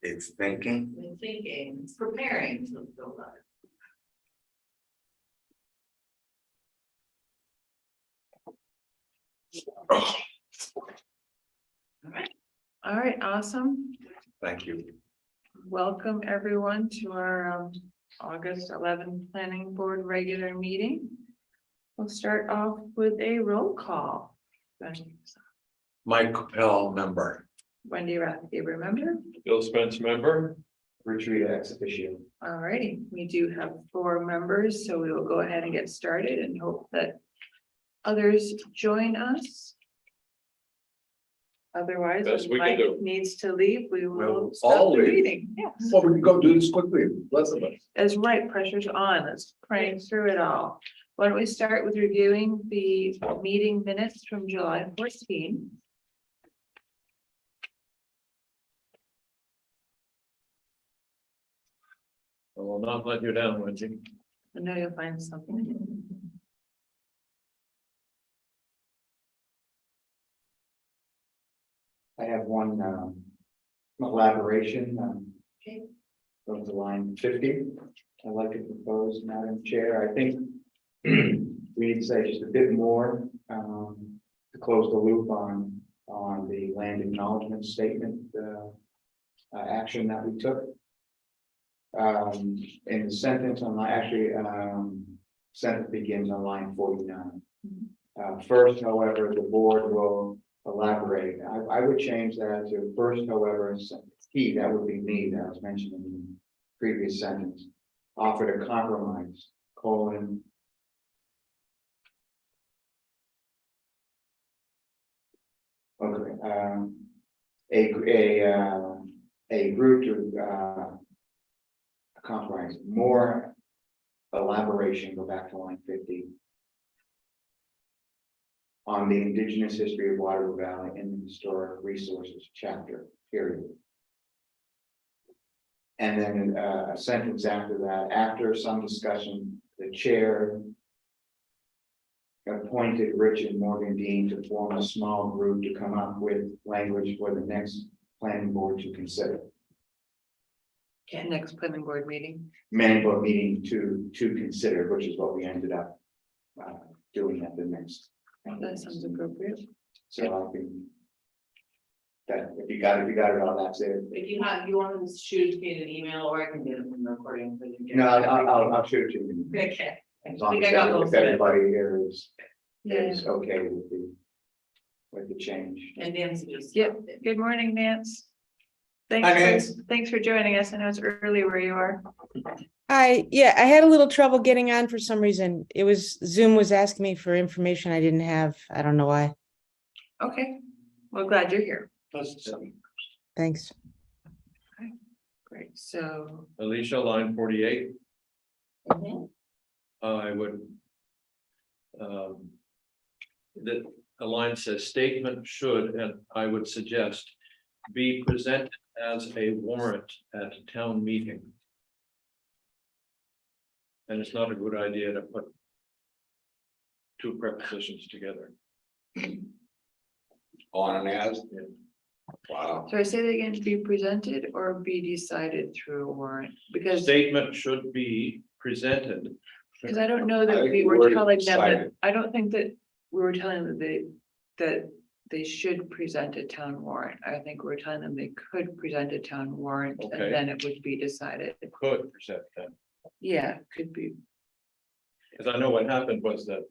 It's thinking. It's preparing to go live. All right, awesome. Thank you. Welcome everyone to our August 11th Planning Board regular meeting. We'll start off with a roll call. Mike Capel, member. Wendy Rathke, remember? Bill Spence, member. Retreat ex officio. All righty, we do have 4 members, so we will go ahead and get started and hope that others join us. Otherwise, Best if we can Mike do. needs to leave, we will We'll stop all the leave. meeting. Yes, Well, we can go do this quickly. Bless them. that's right, pressure's on. Let's pray through it all. Why don't we start with reviewing the meeting minutes from July 14? I will not let you down, Wendy. I know you'll find something. I have one elaboration. Okay. From the line 50. I'd like to propose, Madam Chair, I think we need to say just a bit more to close the loop on the land acknowledgement statement action that we took. In the sentence on sentence begins on line 49. First, however, the board will elaborate. I would change that to first, however, he, that would be me, that was mentioned in the previous sentence, offered a compromise, colon. Okay, a group to compromise, more elaboration, go back to line 50. On the indigenous history of Waterloo Valley in the historic resources chapter, period. And then a sentence after that, after some discussion, the chair appointed Rich and Morgan Dean to form a small group to come up with language for the next planning board to consider. Next planning board meeting. Planning board meeting to consider, which is what we ended up doing at the next. That sounds appropriate. So I think that if you got it all, that's it. If you want to shoot me an email, or I can get it from the recording. So you can get No, it. I'll shoot it to you. Okay. As I long think I as got most if of it. everybody here is Yeah. okay with the change. And Nancy just. Yep. Good morning, Nance. Hi, Thanks Nance. thanks for joining us. I know it's early where you are. Yeah, I had a little trouble getting on for some reason. Zoom was asking me for information I didn't have. I don't know why. Okay, well, glad you're here. Thanks. Great, so, Alicia, line 48. Mhm. I would. The line says statement should, and I would suggest, be presented as a warrant at a town meeting. And it's not a good idea to put 2 prepositions together. On and as. Yeah. Wow. so I say that again, to be presented or be decided through a warrant, because Statement should be presented. I don't know I that think we the were word telling them that, decided. I don't think that we were telling them that they should present a town warrant. I think we're telling them they could present a town warrant Okay. and then it would be decided. Could present that. Yeah, could be. Because I know what happened was that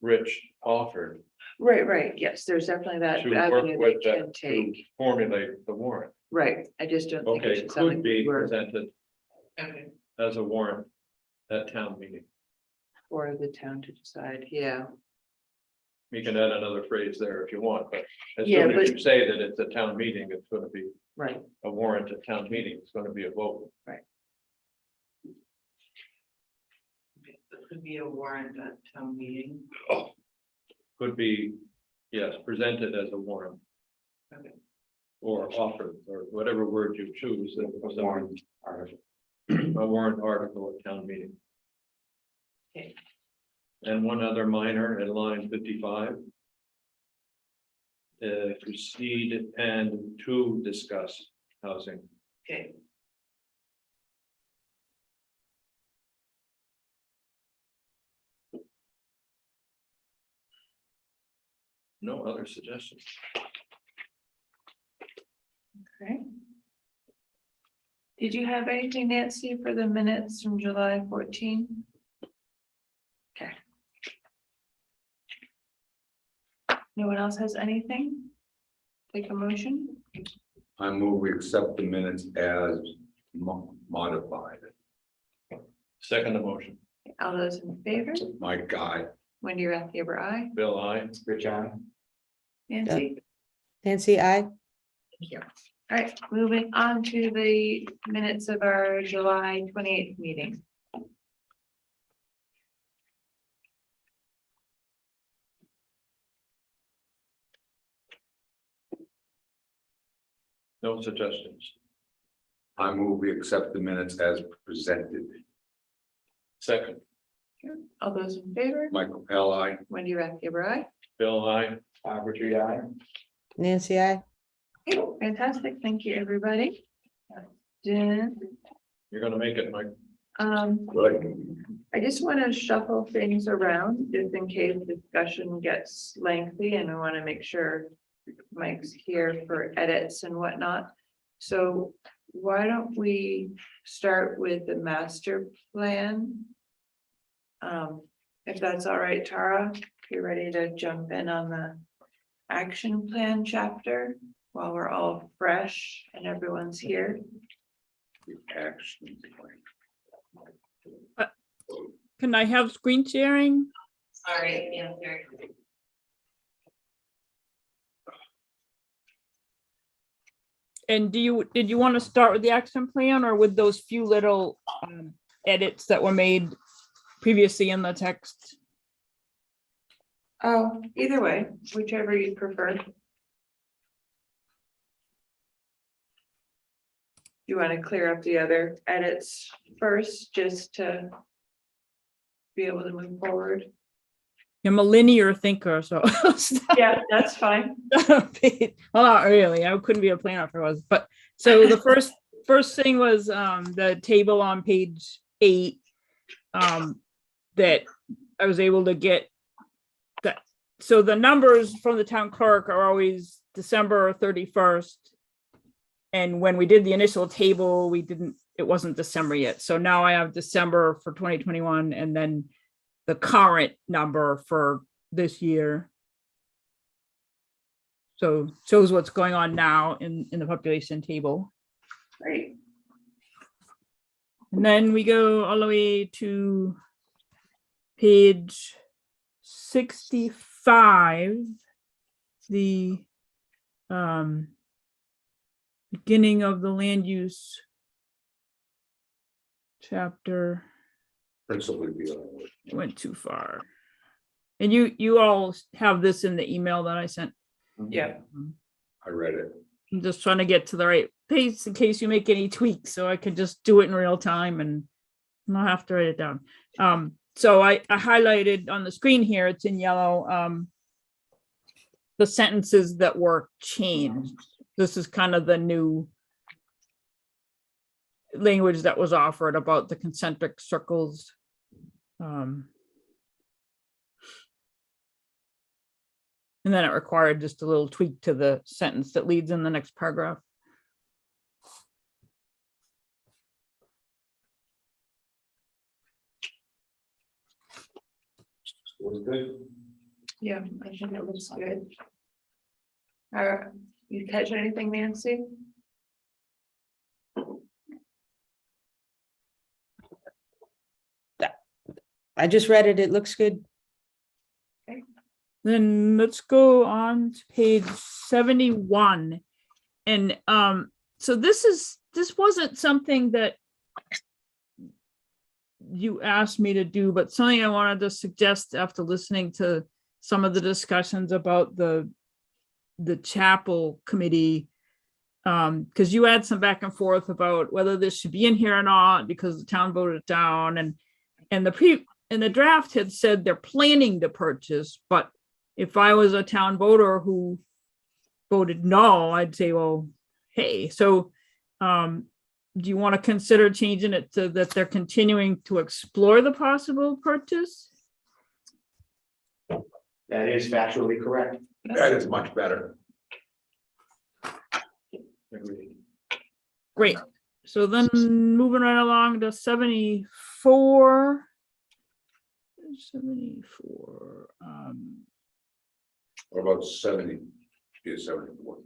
Rich offered Right, yes, there's definitely that to work avenue with they can that to take. formulate the warrant. Right, I just don't think it Okay, should sound could like be we were presented Okay. as a warrant at town meeting. for the town to decide, yeah. You can add another phrase there if you want, but as Yeah, soon as but- you say that it's a town meeting, it's gonna be Right, a warrant at town meeting, it's gonna be a vote. It could be a warrant at town meeting. Could be, yes, presented as a warrant. Okay. Or offered, or whatever word you choose, that was Warrant article. a warrant article at town meeting. Okay. And one other minor in line 55. proceed and to discuss housing. Okay, No other suggestions. Okay. Did you have anything, Nancy, for the minutes from July 14? Okay. No one else has anything? Take a motion. I move we accept the minutes as modified. Second motion, All those in favor? My guy. Wendy Rathgeber, aye. Bill, I. Rich, on. Nancy? Nancy, I. Thank you. All right, moving on to the minutes of our July 28th meeting. No suggestions. I move we accept the minutes as presented. Second, All those in favor? Michael Pell, I. Wendy Rathgeber, aye. Bill, I. Richard, I. Nancy, I. Okay, fantastic. Thank you, everybody. Jen, You're gonna make it, Mike. Good. I just want to shuffle things around just in case discussion gets lengthy and we want to make sure Mike's here for edits and whatnot. So why don't we start with the master plan? If that's all right, Tara, if you're ready to jump in on the action plan chapter while we're all fresh and everyone's here. The action plan. Can I have screen sharing? sorry, yeah, very. And did you want to start with the action plan or with those few little edits that were made previously in the text? Oh, either way, whichever you prefer. You want to clear up the other edits first, just to be able to move forward? I'm a linear thinker, so. Yeah, that's fine. Well, not really. I couldn't be a planner if I was, but so the first thing was the table on page 8 that I was able to get that. So the numbers from the town clerk are always December 31st. And when we did the initial table, it wasn't December yet. So now I have December for 2021 and then the current number for this year. So shows what's going on now in the population table. Great. And then we go all the way to page 65, the beginning of the land use chapter. Principally beyond. It went too far. And you all have this in the email that I sent. Yeah. I read it. I'm just trying to get to the right pace in case you make any tweaks, so I could just do it in real time and not have to write it down. So I highlighted on the screen here, it's in yellow, the sentences that were changed. This is kind of the new language that was offered about the concentric circles. And then it required just a little tweak to the sentence that leads in the next paragraph. Was good. Yeah, I think it looks good. You catch anything, Nancy? I just read it. It looks good. Then let's go on to page 71. And so this wasn't something that you asked me to do, but something I wanted to suggest after listening to some of the discussions about the chapel committee. Because you had some back and forth about whether this should be in here or not, because the town voted it down, and the draft had said they're planning to purchase, but if I was a town voter who voted no, I'd say, well, hey, so do you want to consider changing it to that they're continuing to explore the possible purchase? That is factually correct. That is much better. Great. So then moving right along to 74. 74. What about 70? Is 74?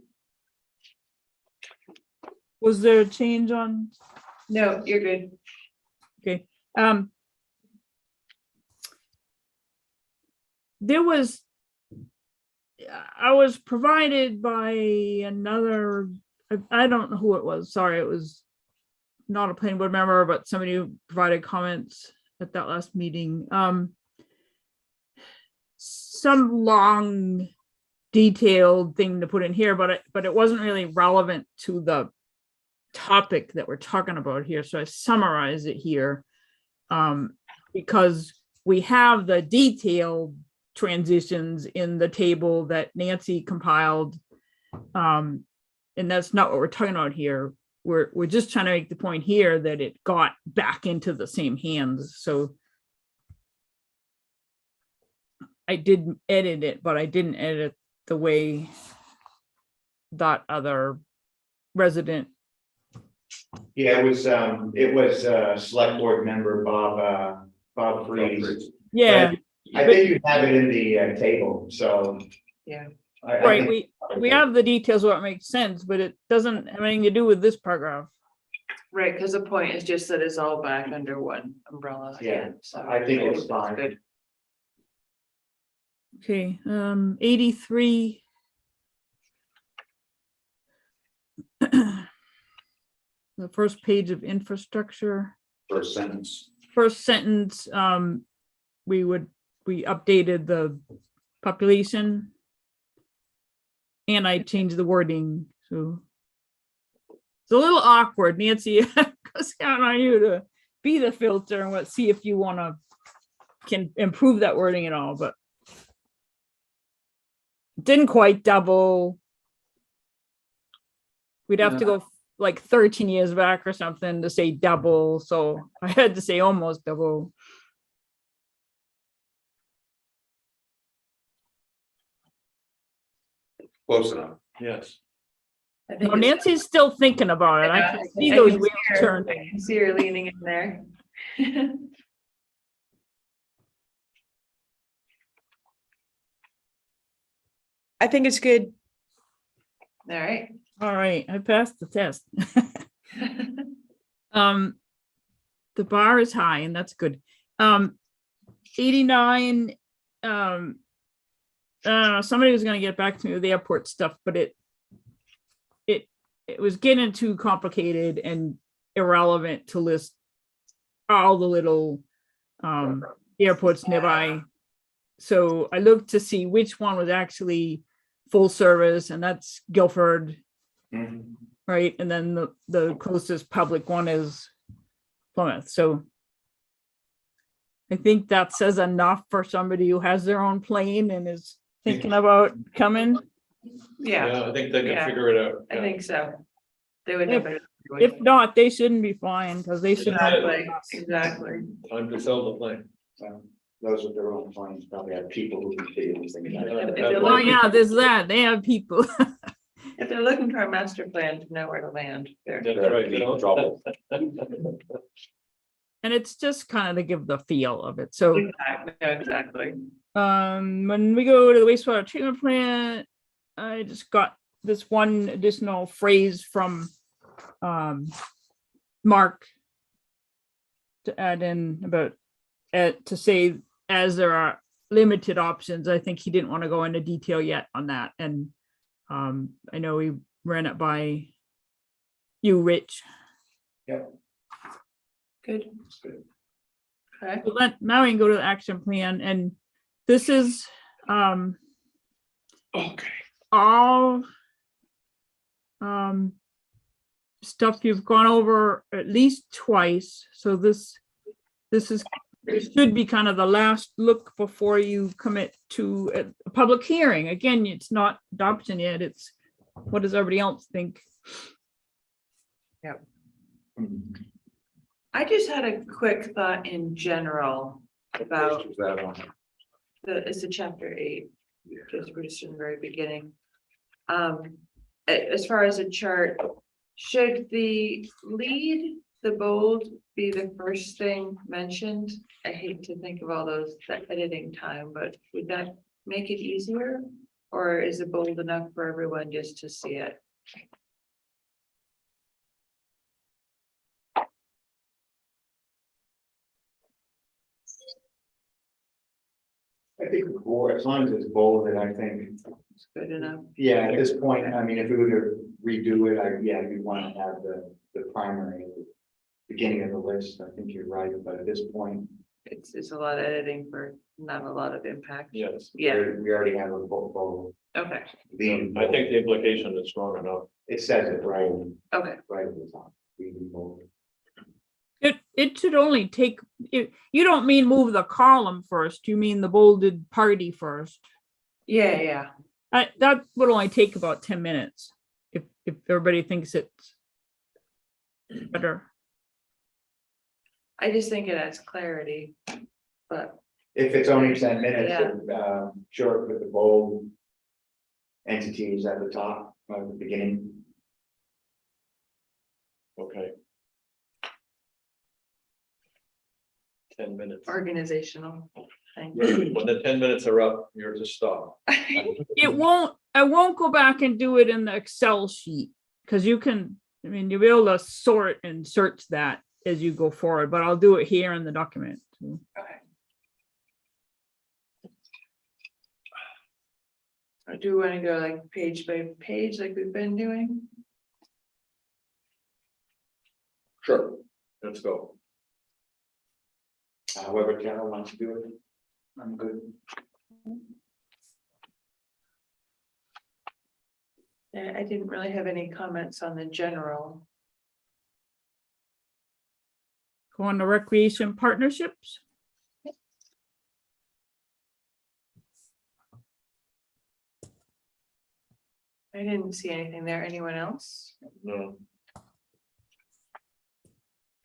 Was there a change on? No, you're good. Okay. There was, I was provided by another, I don't know who it was. Sorry, it was not a planning board member, but somebody who provided comments at that last meeting. Some long detailed thing to put in here, but it wasn't really relevant to the topic that we're talking about here. So I summarize it here because we have the detailed transitions in the table that Nancy compiled. And that's not what we're talking about here. We're just trying to make the point here that it got back into the same hands. So I did edit it, but I didn't edit the way that other resident. Yeah, it was select board member Bob Freeze. Yeah, I think you have it in the table, so. Yeah. I right. think- We have the details where it makes sense, but it doesn't have anything to do with this paragraph. Right, because the point is just that it's all back under one umbrella. Yeah, again, so I think it's that's fine. good. Okay, 83. The first page of infrastructure, First sentence. first sentence, we updated the population. And I changed the wording, so. It's a little awkward, Nancy, goes down on you to be the filter and see if you can improve that wording at all, but. Didn't quite double. We'd have to go like 13 years back or something to say double, so I had to say almost double. Close enough. Yes. I think No, it's- Nancy's still thinking about it. I Yeah, can see I those can wheels see her- turning. I can see her leaning in there. I think it's good. All right. All right, I passed the test. The bar is high and that's good. 89, somebody was gonna get back to me with the airport stuff, but it was getting too complicated and irrelevant to list all the little airports nearby. So I looked to see which one was actually full service, and that's Guilford, Mhm. right? And then the closest public one is Plymouth. So I think that says enough for somebody who has their own plane and is thinking about coming. Yeah, I think they Yeah. can figure it out. I think so. They would know better. If not, they shouldn't be flying because they should not. Exactly, exactly. Time to sell the plane. So those with their own planes probably have people who can figure these things out. If they're Well, looking- yeah, there's that. They have people. If they're looking for a master plan to know where to land, they're. That's right. you know? Trouble. And it's just kind of to give the feel of it. So Exactly. when we go to the wastewater treatment plant, I just got this one additional phrase from Mark to add in about to say, as there are limited options. I think he didn't want to go into detail yet on that. And I know he ran it by you, Rich. Good. Okay. So now we can go to the action plan, and this is all stuff you've gone over at least twice. So this should be kind of the last look before you commit to a public hearing. Again, it's not adoption yet, it's what does everybody else think? I just had a quick thought in general about Is that on? it's a chapter 8, Yeah. we're just in the very beginning. As far as a chart, should the lead, the bold be the first thing mentioned? I hate to think of all those, that editing time, but would that make it easier? Or is it bold enough for everyone just to see it? I think, bold, as long as it's bolded, I think, It's good enough. yeah, at this point, I mean, if we were to redo it, yeah, you'd want to have the primary at the beginning of the list. I think you're right, but at this point, It's a lot of editing for not a lot of impact. Yes, Yeah, we already have a bold. okay, I think the implication is strong enough. It says it right, okay. right at the top. Reading bold. It should only take, you don't mean move the column first, you mean the bolded party first. Yeah. That would only take about 10 minutes if everybody thinks it's better. I just think it adds clarity, but If it's only 10 minutes, Yeah. short with the bold entities at the top, at the beginning. Okay. 10 minutes. organizational. Thing. When the 10 minutes are up, you're to stop. I won't go back and do it in the Excel sheet, because you can, I mean, you'll be able to sort and search that as you go forward, but I'll do it here in the document. Okay. I do want to go like page by page like we've been doing. Sure. Let's go. However, Carol wants to do it. I'm good. I didn't really have any comments on the general. Go on to recreation partnerships. I didn't see anything there. Anyone else? No.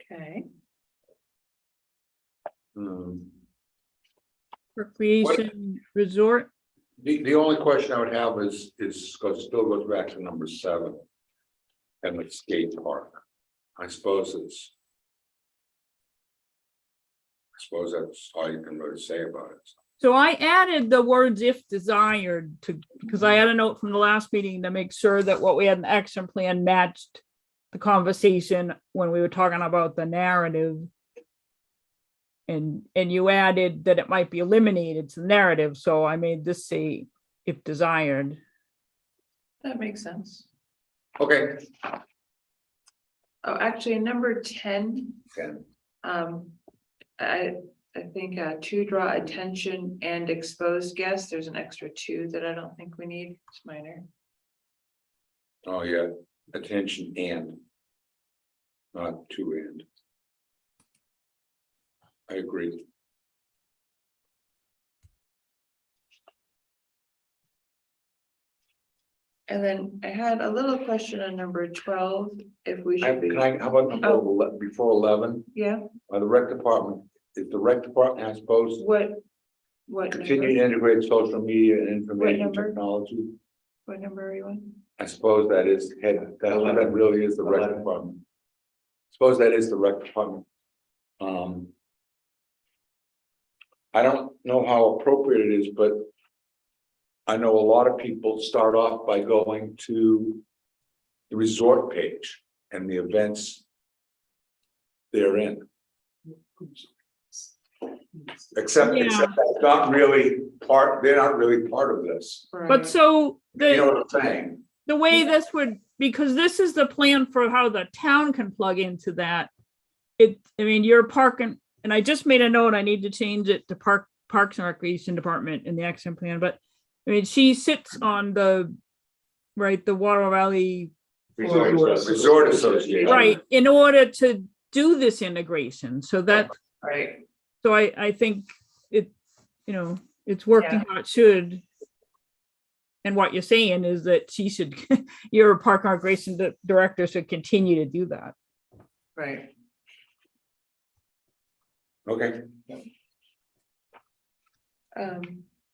Okay. Recreation resort. The only question I would have is, because still goes back to number 7. And the skate park. I suppose that's all you can really say about it. So I added the words if desired to, because I had a note from the last meeting to make sure that what we had in the action plan matched the conversation when we were talking about the narrative. And you added that it might be eliminated to the narrative, so I made this say if desired. That makes sense. Okay. Oh, actually, number 10. Okay. I think to draw attention and expose guests, there's an extra 2 that I don't think we need. It's minor. Oh, yeah, attention and. Not to and. I agree. And then I had a little question on number 12, if we should be, How about number before 11, yeah, the rec department, is the rec department, I suppose, what continue to number? integrate social media and information number? technology? What number are you on? I suppose that is that really is the rec 11. department. Suppose that is the rec department. I don't know how appropriate it is, but I know a lot of people start off by going to the resort page and the events they're in. Except that's not really they're not really part of this. But so You know the, what I'm saying? the way this would, because this is the plan for how the town can plug into that. I mean, you're parking, and I just made a note, I need to change it to Parks and Recreation Department in the action plan, but I mean, she sits on the Water Valley, Resort Association. right, in order to do this integration, so that, Right. so I think it, it's working how it should. and what you're saying is that she should, your park and recreation director should continue to do that. Right. Okay,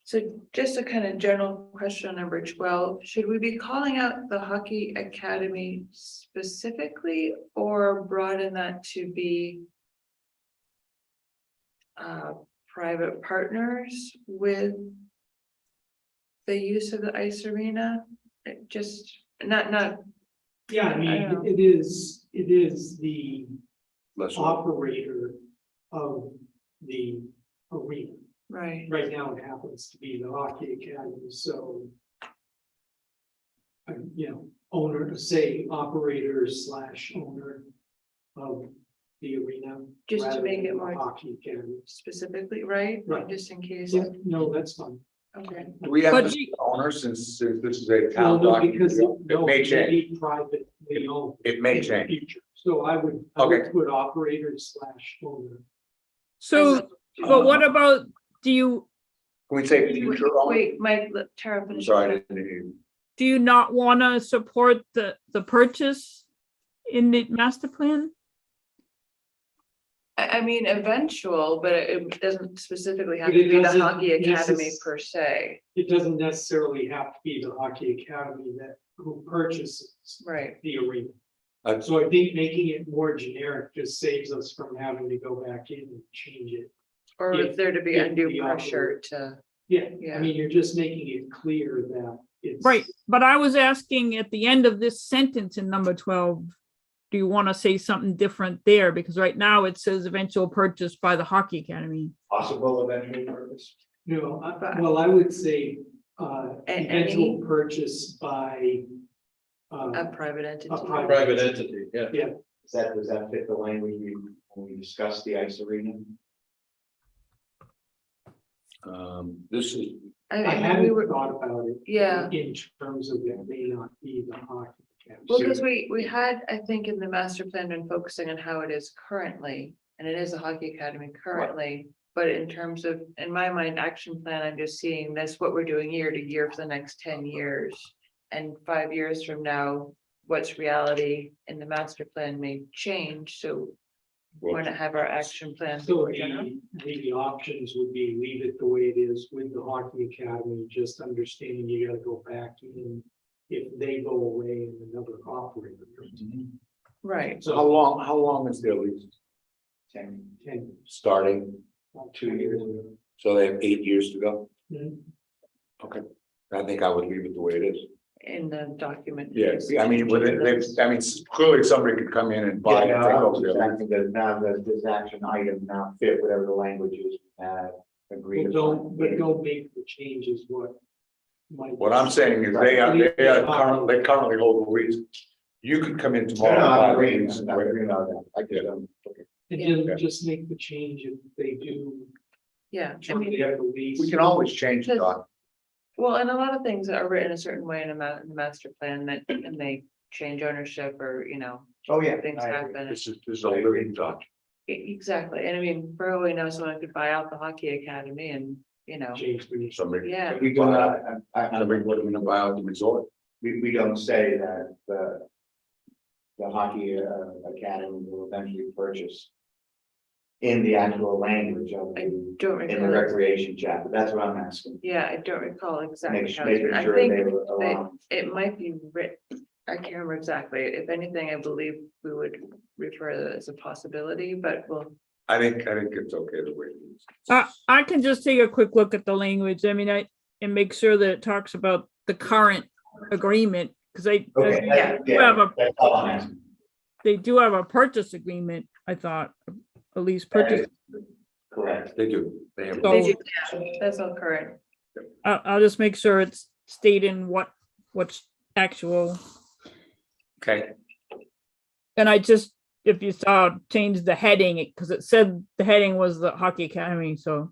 So just a kind of general question on number 12, should we be calling out the hockey academy specifically or broaden that to be private partners with the use of the ice arena? It just not, Yeah, I I mean, know. it is the let's, operator of the arena. right, Right now, it happens to be the hockey academy, so. You know, owner, say operator / owner of the arena. Just to rather make than it the more- Hockey academy. specifically, right? Right. Just in case, Yeah, no, that's fine. okay, do we have But this you- owner since this is a Well, town no, document? because It no, may it's change, be privately owned. it may in the change. future. So I would Okay. put operator / owner. So, but what about, do you, Can we say future owner? wait, Mike, let Tara I'm finish. sorry, I didn't hear you. do you not want to support the purchase in the master plan? I mean, eventual, but it doesn't specifically have But to it be the doesn't hockey academy necess- per se, It doesn't necessarily have to be the hockey academy who purchases right? the arena. Uh, So I think making it more generic just saves us from having to go back in and change it. Or If- is there to be if undue the pressure to, Yeah, Yeah. I mean, you're just making it clear that it's. Right, but I was asking at the end of this sentence in number 12, do you want to say something different there? Because right now it says eventual purchase by the hockey academy. Possible eventual purpose. No, well, I would say, eventual any- purchase by. a private entity? Private entity, yeah. Does that fit the language when we discussed the ice arena? This is, I I mean, we hadn't were, thought about it. Yeah. In terms of it may not be the hockey academy. well, because we had, I think, in the master plan been focusing on how it is currently, and it is a hockey academy currently. But in terms of, in my mind, action plan, I'm just seeing that's what we're doing year to year for the next 10 years. And 5 years from now, what's reality in the master plan may change, so we want to have our action plan. So more general. the options would be leave it the way it is with the hockey academy, just understanding you gotta go back in. If they go away and another operator comes in. Right, so how long is their lease 10, And starting? 2 years. So they have 8 years to go? Mhm. Okay, I think I would leave it the way it is. in the document. Yes, I mean, with it, I mean, clearly somebody could come in and buy. Yeah, and no, take I over was their just lease. asking that now that this action item now fit whatever the language is, agreed. don't make the changes what. Mike- What I'm saying is they currently hold the lease. You could come in No, tomorrow. no, and buy I'm the agreeing, lease. I'm agreeing on that. I get it. And Yeah. just make the change if they do. Yeah, I shortly mean, after lease. We can always change the doc. well, and a lot of things are written a certain way in in the master plan that, and they change ownership or, Oh, yeah. things I agree. happen. This is a living doc. Exactly, and I mean, for all we know, someone could buy out the hockey academy and, Change the. Somebody. yeah. We do not, Somebody would have buy out the resort. we don't say that the hockey academy will eventually purchase in the actual language of I the, don't in the recall, recreation chapter. That's what I'm asking. yeah, I don't recall exactly Make, how it's making written. I sure they think were allowed. it might be written, I can't remember exactly. If anything, I believe we would refer to it as a possibility, but we'll, I think it's okay the way it is. I can just take a quick look at the language. I mean, and make sure that it talks about the current agreement, because Okay, Yeah. that's all I'm asking. they do have a purchase agreement, I thought, at least purchase. Correct. They do. They have. they So- do, yeah, that's all current. I'll just make sure it's stating what's actual. Okay, And I just, if you saw, change the heading, because it said the heading was the hockey academy, so.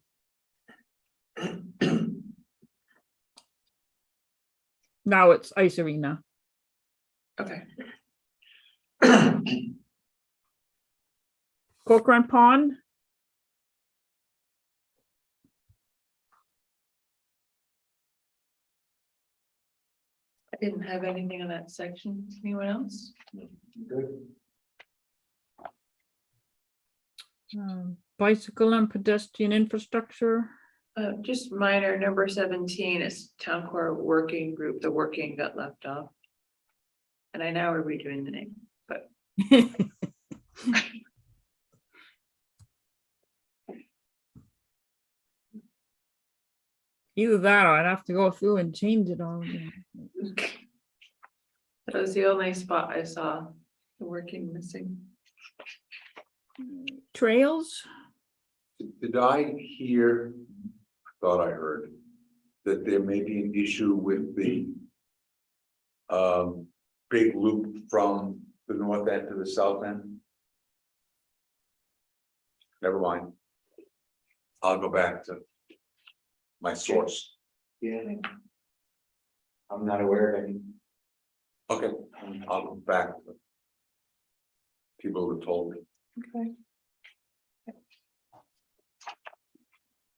Now it's ice arena. Okay, Corcoran Pond, Didn't have anything on that section. Anyone else? Good. Bicycle and pedestrian infrastructure. Just minor, number 17 is town core working group, the working got left off. And I now are redoing the name, but Either that or I'd have to go through and change it all. again. that was the only spot I saw the working missing. Trails. Did I hear, thought I heard, that there may be an issue with the big loop from the north end to the south end? Never mind. I'll go back to my source. Yeah. I'm not aware of any. Okay, I'll go back to people who told me. Okay.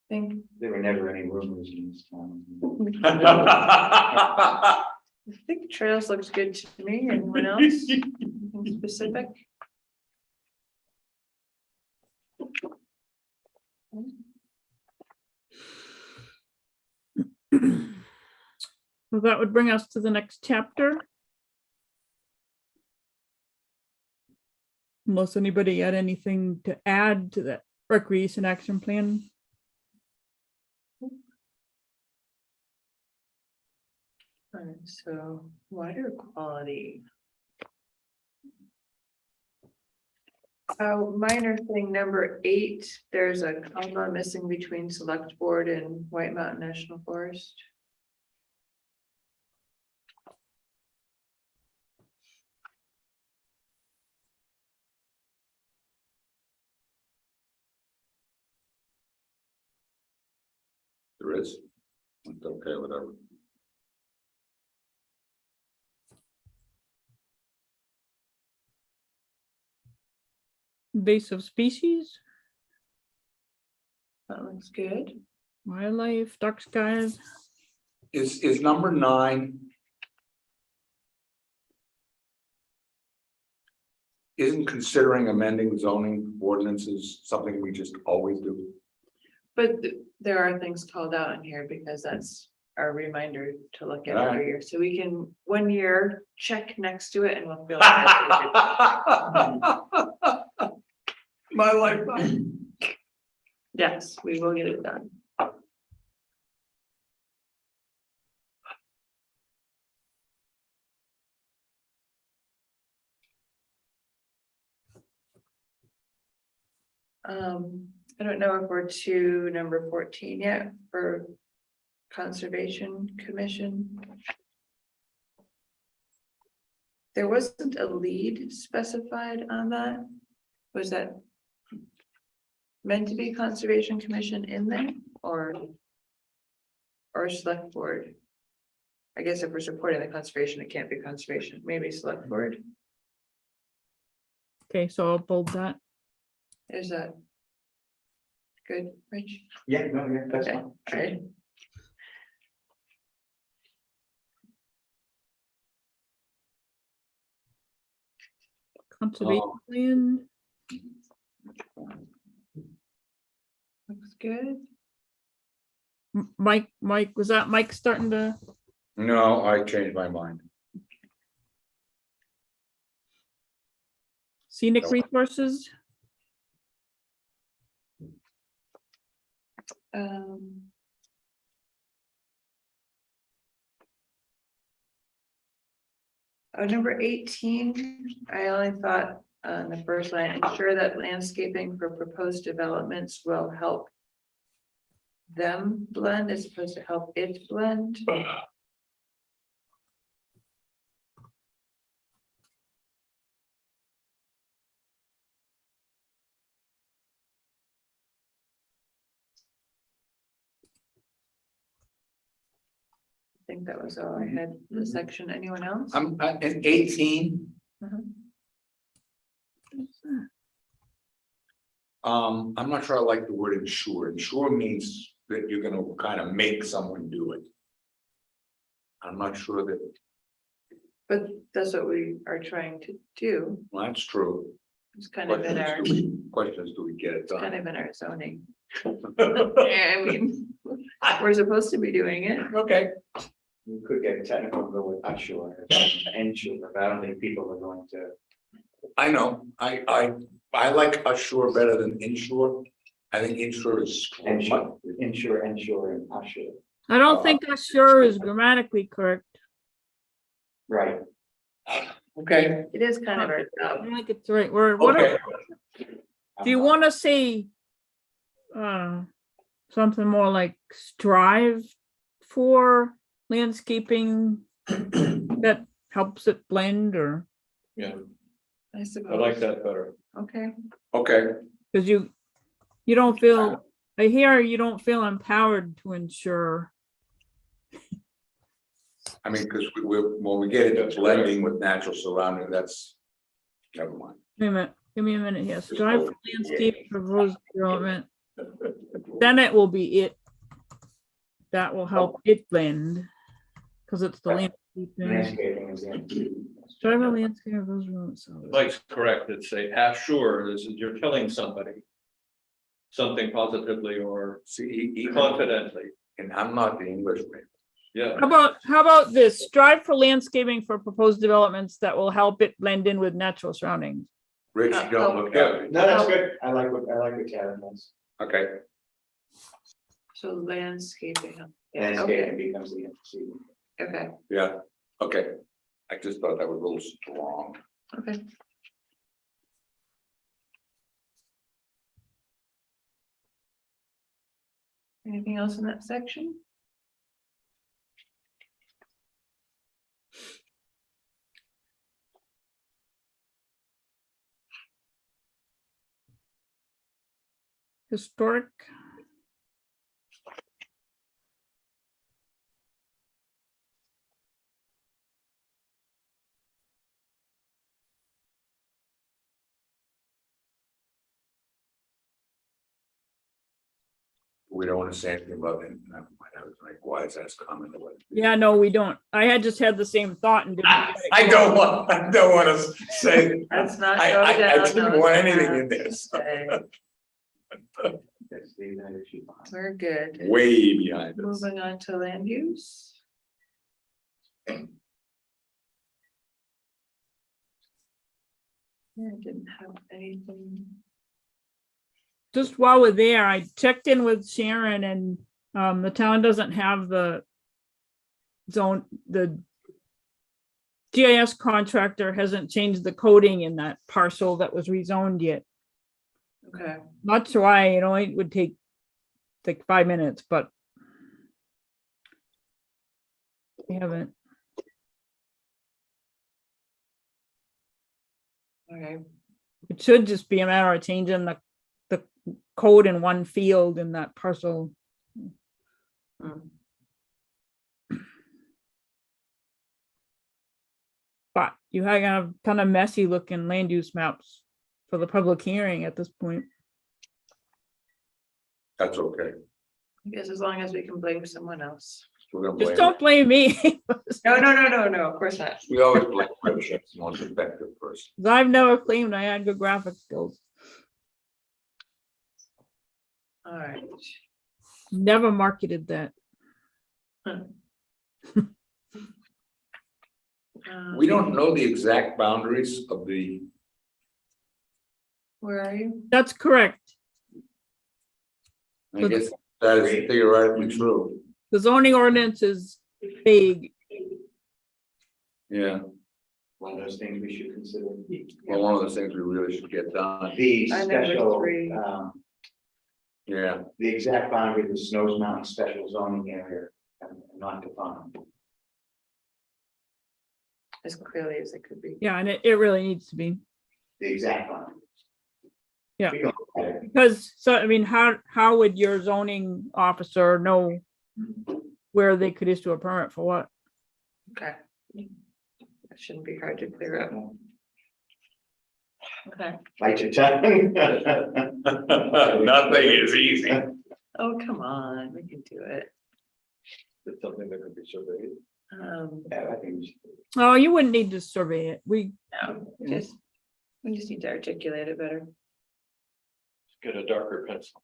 Think, There were never any rumors in this town. I think trails looks good to me. Anyone else? Anything specific? Well, that would bring us to the next chapter. Unless anybody had anything to add to that recreation action plan. Alright, so water quality. Minor thing, number 8, there's a comma missing between select board and White Mountain National Forest. There is. It's okay, whatever. Invasive species, That looks good. wildlife, dark skies. Is number 9? Isn't considering amending zoning ordinances something we just always do? But there are things called out in here because that's our reminder to look at every year. So we can 1 year check next to it and we'll feel. My life. Yes, we will get it done. I don't know if we're to number 14 yet for Conservation Commission. There wasn't a lead specified on that. Was that meant to be Conservation Commission in there or Select Board? I guess if we're supporting the conservation, it can't be conservation, maybe Select Board. Okay, so I'll bold that. Is that good, Rich? Yeah, no, yeah, that's Okay, fine. all right. Conservation plan. Looks good. Mike, was that Mike starting to? No, I changed my mind. Scenic No. resources, Number 18, I only thought on the first line, ensure that landscaping for proposed developments will help them blend as opposed to help it blend. I think that was all I had for the section. Anyone else? I'm in 18. I'm not sure I like the word ensure. Ensure means that you're gonna kind of make someone do it. I'm not sure that But that's what we are trying to do. Well, that's true. It's kind of in our, Questions, do we get it kind done? of in our zoning. Yeah, I mean, we're supposed to be doing it. Okay. You could get technical, and go with unsure, ensure, but I don't think people are going to. I know, I like assure better than insure. I think insure is. Ensure, and unsure. I don't think that sure is grammatically correct. Right. Okay, It is kind of our I job. don't think it's the right word. What, okay. do you want to say something more like strive for landscaping that helps it blend, or Yeah, I suppose. I like that better. Okay, Okay, because you don't feel, I hear you don't feel empowered to ensure. I mean, because when we get into blending with natural surrounding, that's, never mind. Wait a minute, give me a minute here. Strive for landscape proposed development. Then it will be it. That will help it blend. Because it's the landscaping. Landscaping is in. Strive for landscape proposed development. So- Mike's correct, it's a half sure, this is, you're telling somebody something positively or See, even, confidently, and I'm not the English man. yeah. How about this? Strive for landscaping for proposed developments that will help it blend in with natural surroundings. Rich, don't look at me. No, that's good. I like what Karen does. Okay, so landscaping. Yeah, Landscaping okay, becomes the emphasis. okay, yeah, okay. I just thought that was a little strong. okay. Anything else in that section? Historic. We don't want to say anything about it. Never mind. I was like, why is that comment? Yeah, no, we don't. I had just had the same thought and didn't. I don't want to say, Let's not I go down didn't those want anything in paths. this. Okay, That's the issue behind it. we're good. Way behind us. Moving on to land use. Yeah, I didn't have anything. Just while we're there, I checked in with Sharon, and the town doesn't have the zone, the GIS contractor hasn't changed the coding in that parcel that was rezoned yet. Okay, Not sure why, it would take like 5 minutes, but we haven't. okay, It should just be a matter of changing the code in one field in that parcel. Hmm. But you have kind of messy looking land use maps for the public hearing at this point. That's okay. I guess as long as we can blame someone else. We're gonna Just blame, don't blame me. No, of course not. we always blame Rich, that's the most effective person. 'Cause I've never claimed I had good graphic skills. All right. Never marketed that. We don't know the exact boundaries of the, Where are you? That's correct. I guess that is theoretically true. The zoning ordinance is vague. Yeah, One of those things we should consider. well, one of those things we really should get done. The I number special, 3. Yeah, the exact boundary of the Snows Mountain Special Zoning Area, not defined. As clearly as it could be. Yeah, and it really needs to be. The exact boundary. Yeah. We can look at it. Because, so, I mean, how would your zoning officer know where they could issue a permit for what? Okay. That shouldn't be hard to clear up. Okay. Bite your tongue. nothing is easy. Oh, come on, we can do it. It's something that could be surveyed. Yeah, I think we should. Oh, you wouldn't need to survey it. No, we just need to articulate it better. Get a darker pencil.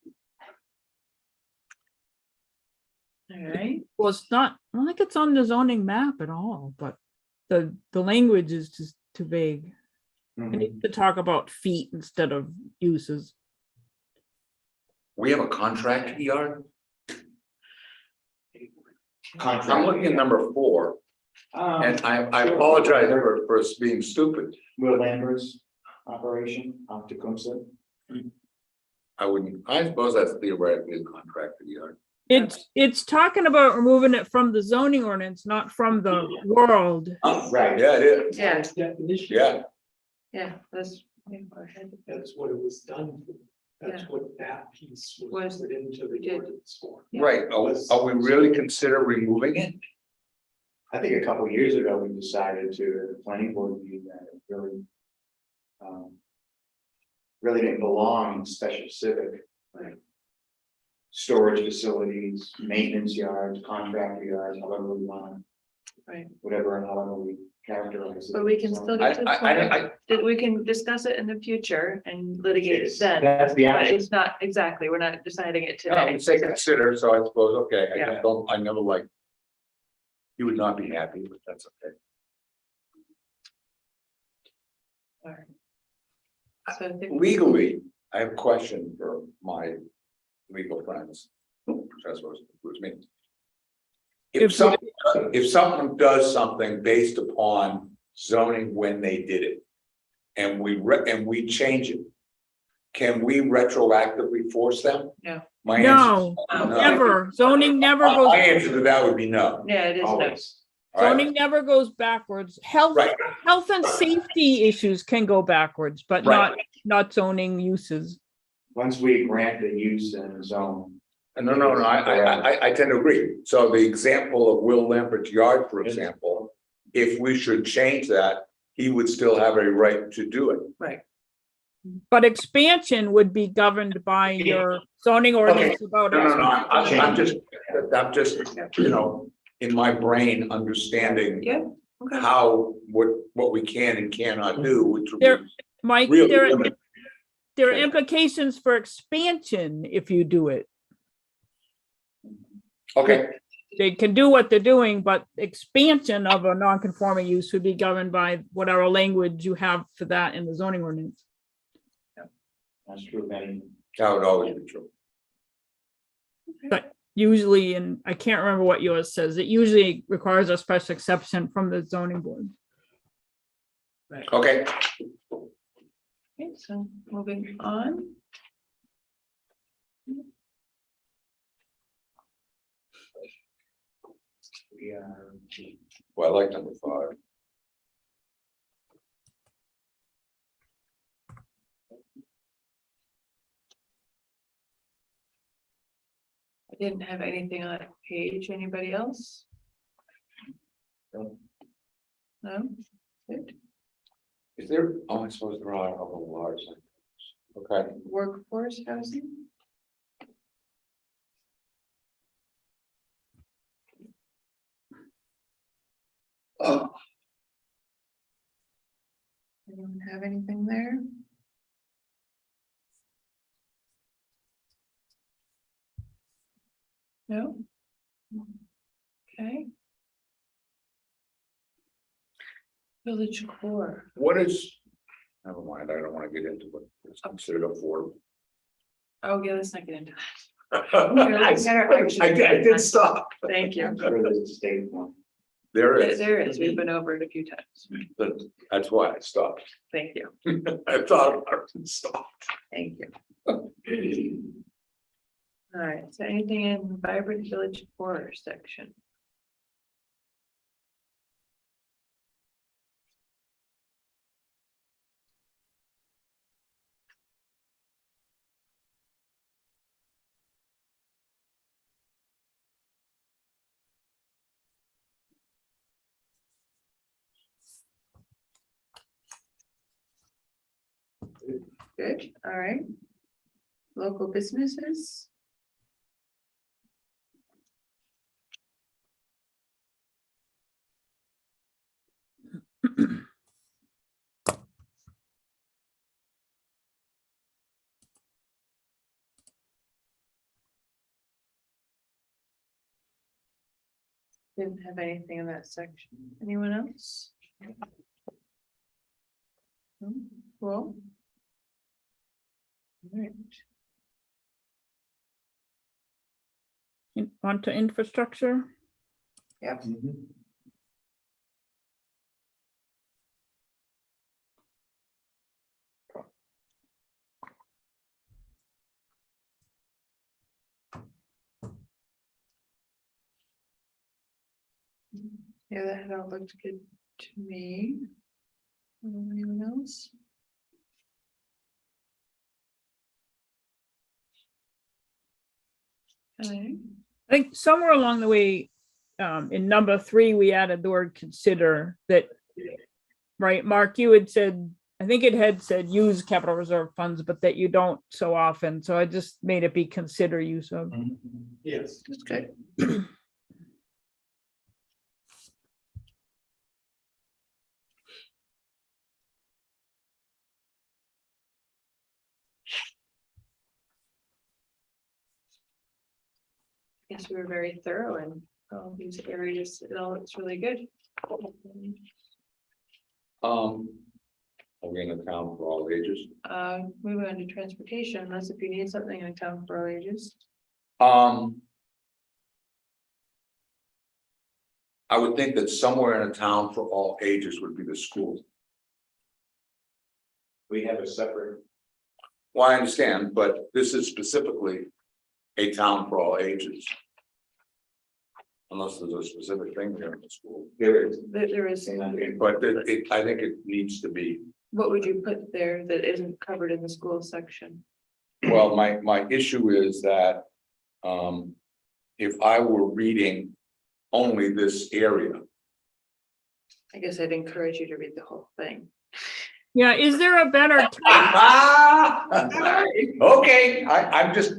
All right, Well, it's not, I don't think it's on the zoning map at all, but the language is just too vague. I Mhm. need to talk about feet instead of uses. We have a contract yard. I'm Contract. looking at number 4, and I sure. apologize for being stupid. Will Lambert's operation off Tecumseh. I suppose that's theoretically a contracted yard. It's talking about removing it from the zoning ordinance, not from the world. Right. Yeah, it is. yeah, Definition. Yeah, yeah, that's. yeah, go ahead. That's what it was done for. That's Yeah. what that piece Was- was put into the did. ordinance for. Yeah. right. Are we really consider removing it? I think a couple of years ago, we decided to, the planning board view that it really. Really didn't belong in special civic. Right. Storage facilities, maintenance yards, contractor yards, however we want. Right. Whatever, and however we characterize it. But we can still I, get to the I, point that we can discuss it in the future and litigate it then. That's the But action. it's not exactly, we're not deciding it I today. would say consider, so I suppose, okay, I Yeah. just don't, I never like. You would not be happy, but that's okay. All right. So I think, Legally, I have a question for my legal friends. That's what it was me. If someone does something based upon zoning when they did it. And we change it. Can we retroactively force them? No. My No, answer. never. Zoning never goes, My answer to that would be no. yeah, it is, no. Always. All right? zoning never goes backwards. Health Right. and safety issues can go backwards, but Right. not zoning uses. Once we grant the use in the zone. No, I tend to agree. So the example of Will Lambert's yard, for example, if we should change that, he would still have a right to do it. Right, But expansion would be governed by your zoning ordinance about. No, expansion. I'm just, you know, in my brain, understanding yeah, okay. how, what we can and cannot do, which would There- be Mike, really there limited. are Okay. implications for expansion if you do it. Okay, They can do what they're doing, but expansion of a non-conforming use would be governed by whatever language you have for that in the zoning ordinance. That's true of any. that would always be true. But usually, and I can't remember what yours says, it usually requires a special exception from the zoning board. Okay, Okay, so moving on. We are. well, I like number 5. I didn't have anything on that page. Anybody else? No. No? Good. Is there, oh, I suppose there are a couple of large. Okay, Workforce housing? oh, Anyone have anything there? No? Okay. Village core. what is, never mind, I don't want to get into what it's considered affordable. Oh, yeah, let's not get into that. I did stop. Thank you. I'm sure there's a state one. There There is, there is. We've been over it a few times. but that's why I stopped. Thank you. I thought about it and stopped. Thank you. All right, so anything in vibrant village core section? Good, all right. Local businesses? Didn't have anything in that section. Anyone else? No? Well. All right. Onto infrastructure. Yeah, that all looked good to me. Anyone else? Okay. I think somewhere along the way, in number 3, we added the word consider that. Right, Mark, you had said, I think it had said use capital reserve funds, but that you don't so often. So I just made it be consider use of. Yes. That's good. Yes, we were very thorough in all these areas. It all looks really good. Are we in a town for all ages? Moving on to transportation, unless if you need something in town for all ages. I would think that somewhere in a town for all ages would be the school. We have a separate, Well, I understand, but this is specifically a town for all ages. Unless there's a specific thing here in the school. there is, There is, But I think it needs to be. what would you put there that isn't covered in the school section? Well, my issue is that. If I were reading only this area. I guess I'd encourage you to read the whole thing. Yeah, is there a better time? Okay, I'm just,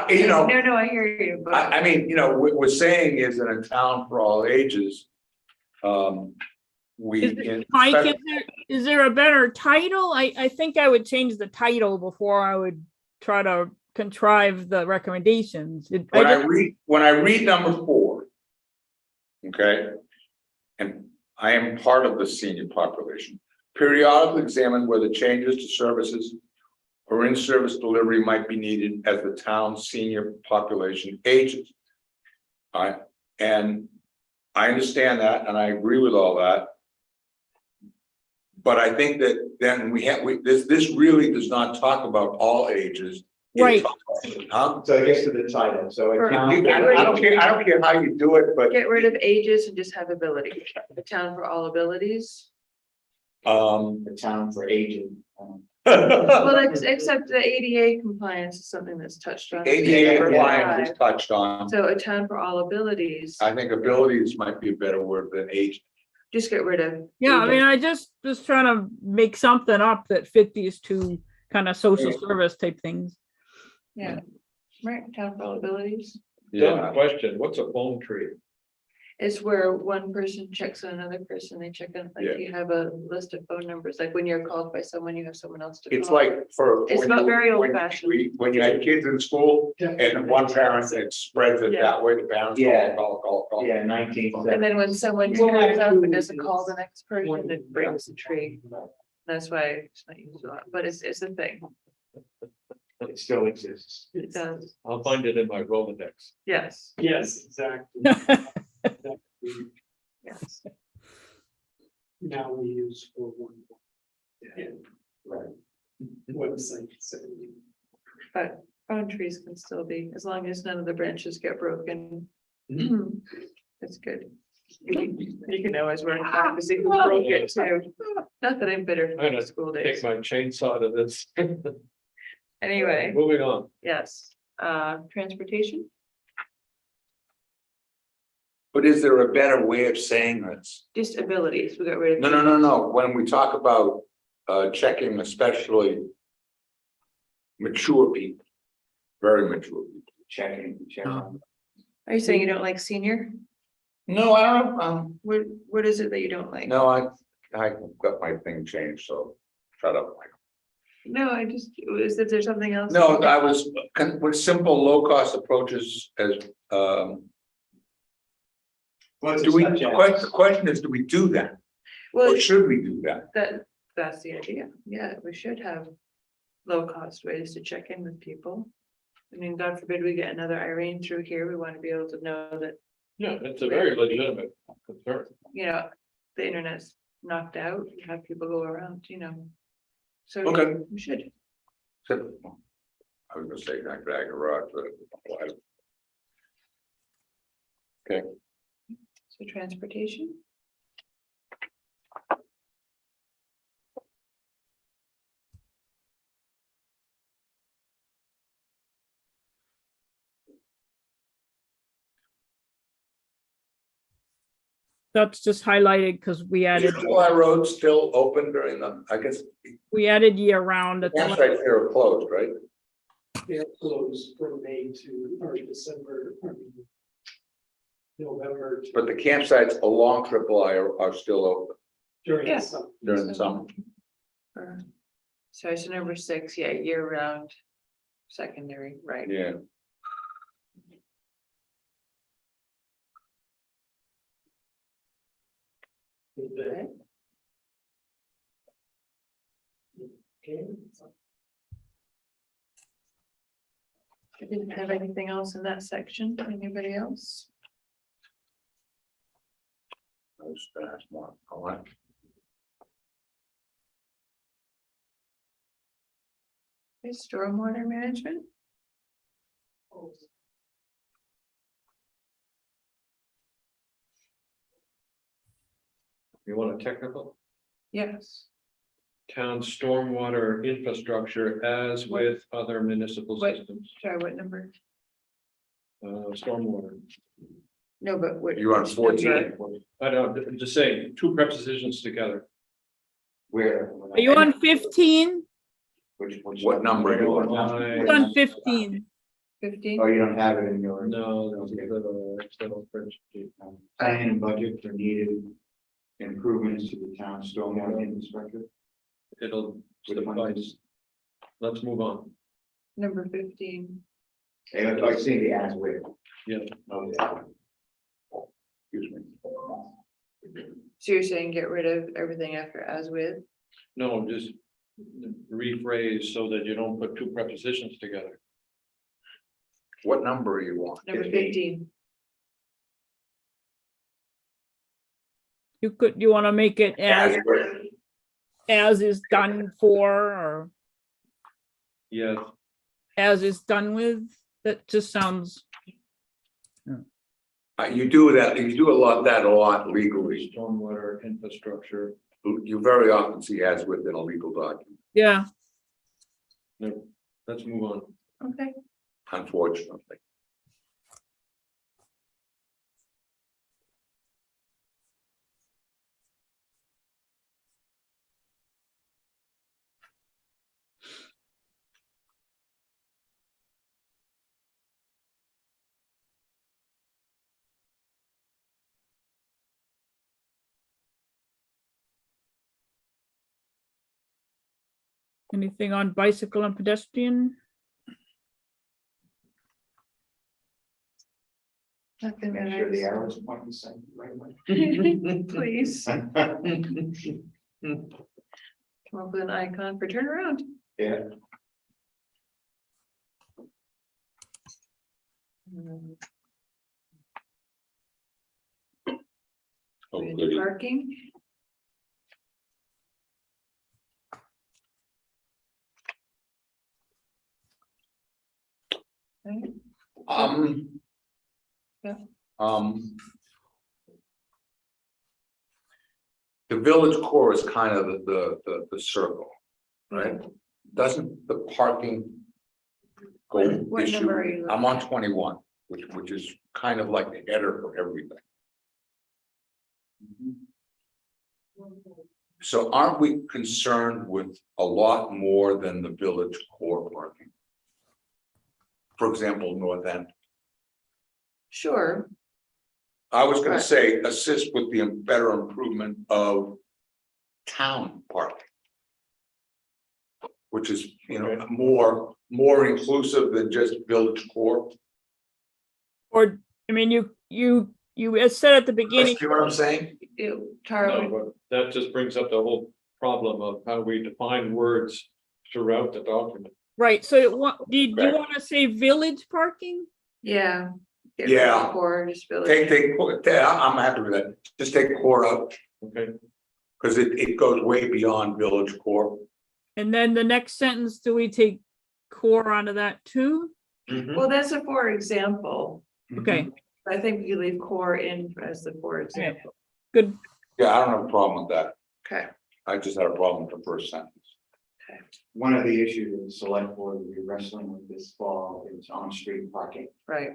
you know. No, I hear you, but I mean, you know, what we're saying is in a town for all ages. We. Mike, is there a better title? I think I would change the title before I would try to contrive the recommendations. When I read number 4. Okay. And I am part of the senior population. Periodically examine whether changes to services or in-service delivery might be needed as the town's senior population ages. And I understand that, and I agree with all that. But I think that then this really does not talk about all ages. It Right. Huh? so it gets to the title, so it Or- counts. I don't care how you do it, but get rid of ages and just have ability. The town for all abilities. The town for aging. Well, except the ADA compliance is something that's touched on. ADA Number compliance is 5. touched on. So a town for all abilities, I think abilities might be a better word than age. just get rid of. Yeah, I ages. mean, I just was trying to make something up that fit these two kind of social service type things. Yeah, right, town for all abilities. Dumb question, what's a phone tree? It's where one person checks on another person, they check on, Yeah. like you have a list of phone numbers, like when you're called by someone, you have someone else to call. It's like for. It's when not you- very when old-fashioned. When you had kids in school and one parent that spreads it Yeah. that way, the parents Yeah. call. Yeah, 19. And then when someone turns up and doesn't call the next person, it brings a tree. That's why it's not used a lot, but it's a thing. It still exists. It does, I'll find it in my Rolodex. yes, Yes, exactly. yes. Now we use 411. Yeah. Right. Website. So, But phone trees can still be, as long as none of the branches get broken. That's good. You can always work back to see who broke it too. Not that I'm bitter I'm for gonna the school Take days. my chainsaw to this. Anyway, Moving on. yes, transportation, But is there a better way of saying this? just abilities, we got rid of. No. When we talk about checking especially mature people, very mature people. Checking. Are you saying you don't like senior? No, I don't, What is it that you don't like? no, I got my thing changed, so shut up. No, is there something else? No, I was, with simple, low-cost approaches as, What's Do we, such the as? question is, do we do that? Well, Or should we do that? that's the idea. Yeah, we should have low cost ways to check in with people. I mean, God forbid we get another Irene through here. We want to be able to know that, Yeah, it's a very legitimate concern. you know, the internet's knocked out, you have people go around, you know. So Okay. we should. I was gonna say not drag a rock, but. So transportation. That's just highlighted because we added, July roads still open during the, I guess, we added year round. at the last- campsites there are closed, right? They're closed from May to, or December, November. to- But the campsites along Triple I are still open During Yeah. the summer. during the summer. Sorry, so number 6, yeah, year round. Secondary, right? Yeah. Okay. I didn't have anything else in that section. Anybody else? I was gonna ask more. All right. Okay, stormwater management? You want a technical? Yes. Town stormwater infrastructure as with other municipal Wait. systems, Sorry, what number? stormwater. No, but what? You're on which 14. number? I don't, I'm just saying, two prepositions together. Where? Are you on 15? Which? What number are you on? It's on 15. 15? Oh, you don't have it in your. No, that's the external spreadsheet. Planning and budget for needed improvements to the town stormwater infrastructure. It'll Which one? suffice. Let's move on. Number 15. And I see the as with. Yeah. Okay. Excuse me. So you're saying get rid of everything after as with? No, just rephrase so that you don't put two prepositions together. What number are you on? Number 15. 15. You want to make it As with. as is done for, or Yeah, as is done with? That just sounds, You do that, you do a lot legally. stormwater infrastructure. You very often see as with in a legal document, yeah. No, let's move on. Okay. unfortunately. Anything on bicycle and pedestrian? Nothing Make that sure the I- arrows point the same right way. Please, come up with an icon for turnaround. Yeah. Oh, And goody. parking. Okay. Yeah. The village core is kind of the circle, right? Doesn't the parking go What issue? number are you I'm on 21, which is kind of like the header for everything. So aren't we concerned with a lot more than the village core parking? For example, North End. Sure, I was gonna Right. say, assist with the better improvement of town parking. Which is, you know, more inclusive than just village core. Or, I mean, you you had said at the beginning, See what I'm saying? Tara, No, but that just brings up the whole problem of how we define words throughout the document. right, so did you Right. want to say village parking? yeah. Get rid of Yeah. Core, just village. I'm happy with that. Just take core out, Okay, because it goes way beyond village core. And then the next sentence, do we take core onto that too? Well, that's a for example. Okay, I think we leave core in as the for example. good. Yeah, I don't have a problem with that. Okay. I just had a problem with the first sentence. One of the issues that the select board will be wrestling with this fall is on-street parking. Right.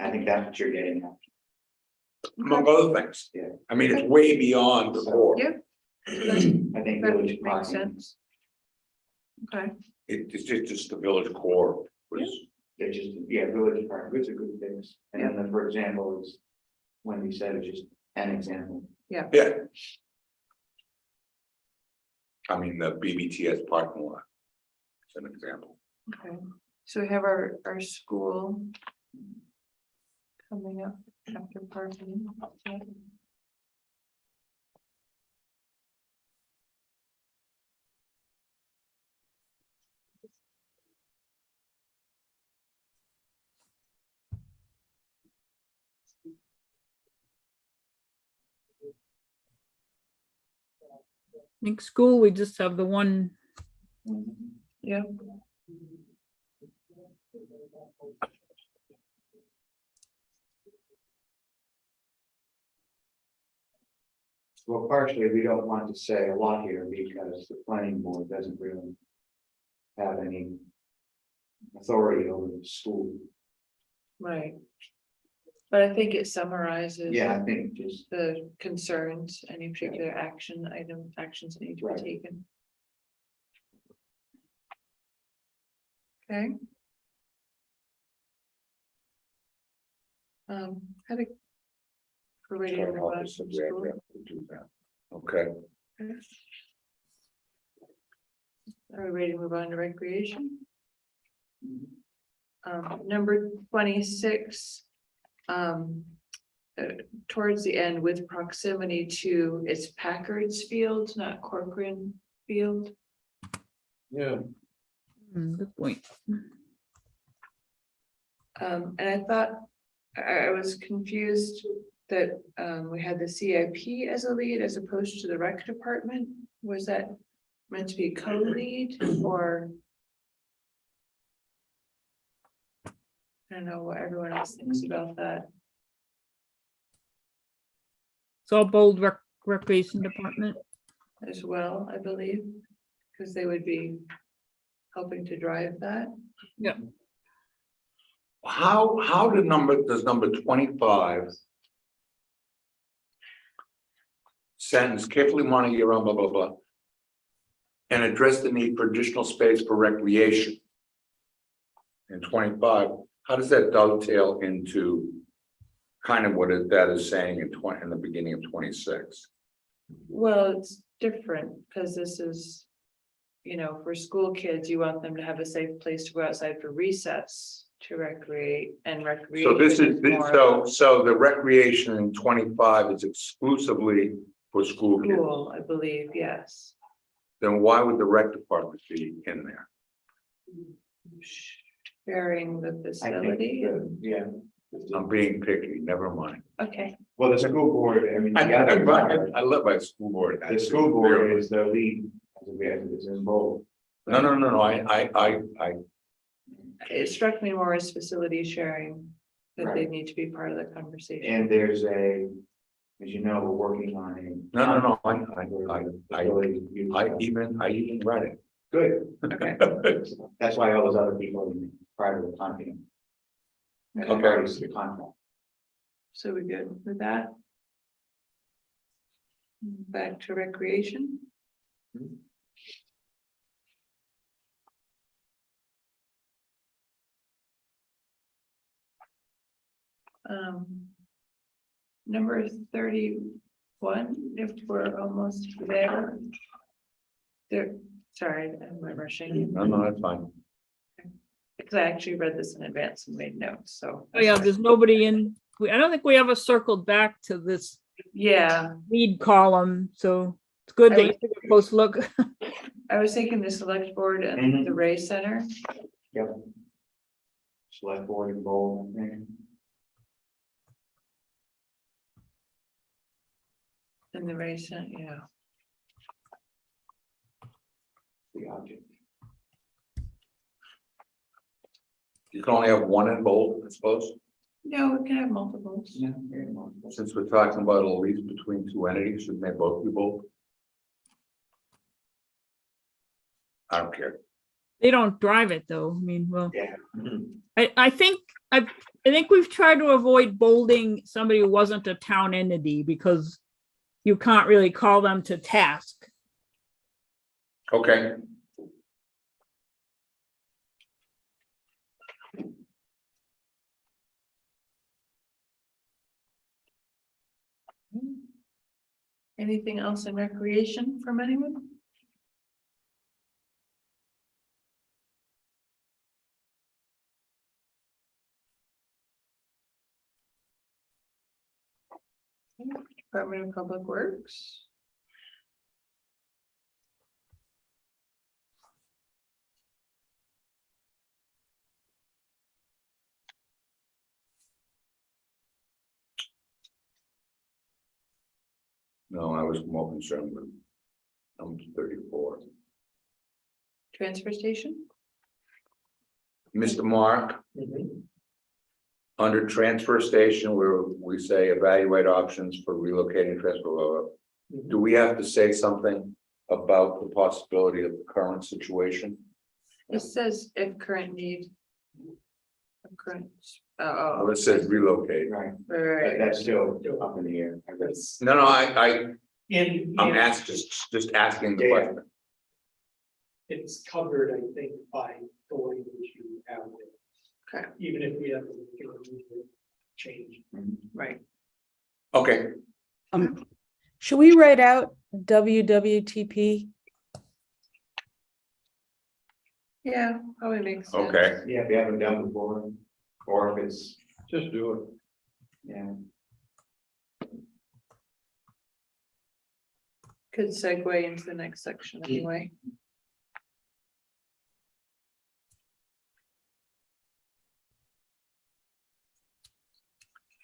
I think that's what you're getting at. Among other things. Yeah. I mean, it's way beyond the core. Yeah. I think That village makes parking, sense. Okay, It's just the village core was, it's just, yeah, village parking, it's a good things. And then the, for example, is when you said it's just an example. yeah. I mean, the BBTS parking lot. As an example. okay. So we have our school coming up after parking. I think school, we just have the one. Yeah. Well, partially, we don't want to say a lot here because the planning board doesn't really have any authority over the school. Right. But I think it summarizes. Yeah, I think just, The concerns, any particular actions that need to be Right. taken. Okay. Had a. For radio and Office of Red Rep would do that. Okay, Are we ready to move on to recreation? Number 26. Towards the end with proximity to it's Packard's Field, not Corcoran Field. yeah, Good point. And I thought, I was confused that we had the CIP as a lead as opposed to the rec department. Was that meant to be co-lead or? I don't know what everyone else thinks about that. It's all bold recreation department. As well, I believe, because they would be helping to drive that. how does number 25? Sentence carefully monitor your own blah, blah, blah. And address the need for additional space for recreation. In 25, how does that dovetail into kind of that is saying in the beginning of 26? Well, it's different because this is, for school kids, you want them to have a safe place to go outside for recess to recreate and recreate. So so the recreation in 25 is exclusively for school kids. School, I believe, yes. Then why would the rec department be in there? Sharing the I think, facility. yeah. I'm being picky, never mind. Okay, Well, the school board, I mean. I the love my school board. school board is the lead, as it's in bold. No, I, it struck me more as facility sharing, that they need to be part of the conversation. And there's as you know, we're working on a. no, I even read it. Good. Okay. That's why all those other people are part of the content. Okay. Parties to the contract. So we good with that? Back to recreation. Number 31, if we're almost there. Sorry, I'm rushing. No, that's fine. Because I actually read this in advance and made notes, so. Oh, yeah, there's nobody in I don't think we ever circled back to this Yeah, lead column, so it's good I that you would- took a close look. I was thinking the select board and Mhm. the Ray Center. Yep. Select board and bold, I think. And the Ray Center, yeah. The object. You can only have one in bold, I suppose, No, we can have multiples. Yeah, very much. since we're talking about a lease between two entities, shouldn't they both be bold? I don't care. They don't drive it though. I mean, well, Yeah. I think I think we've tried to avoid bolding somebody who wasn't a town entity because you can't really call them to task. Okay, Anything else in recreation from anyone? Department of Public Works. no, I was more concerned with number 34. Transfer station? Mr. Mark, under transfer station where we say evaluate options for relocating transfer, blah, blah, blah, do we have to say something about the possibility of the current situation? It says if current need. Of current, Well, it says relocate. Right, right. that's still up in the air, I guess. No, I'm In, just asking the Yeah. question. it's covered, I think, by the language you have there. Okay. Even if we have to change. Right. Okay, Should we write out WWTP? Yeah, probably makes sense. okay. Yeah, if you haven't done before, or if it's, Just do it. yeah. Could segue into the next section anyway.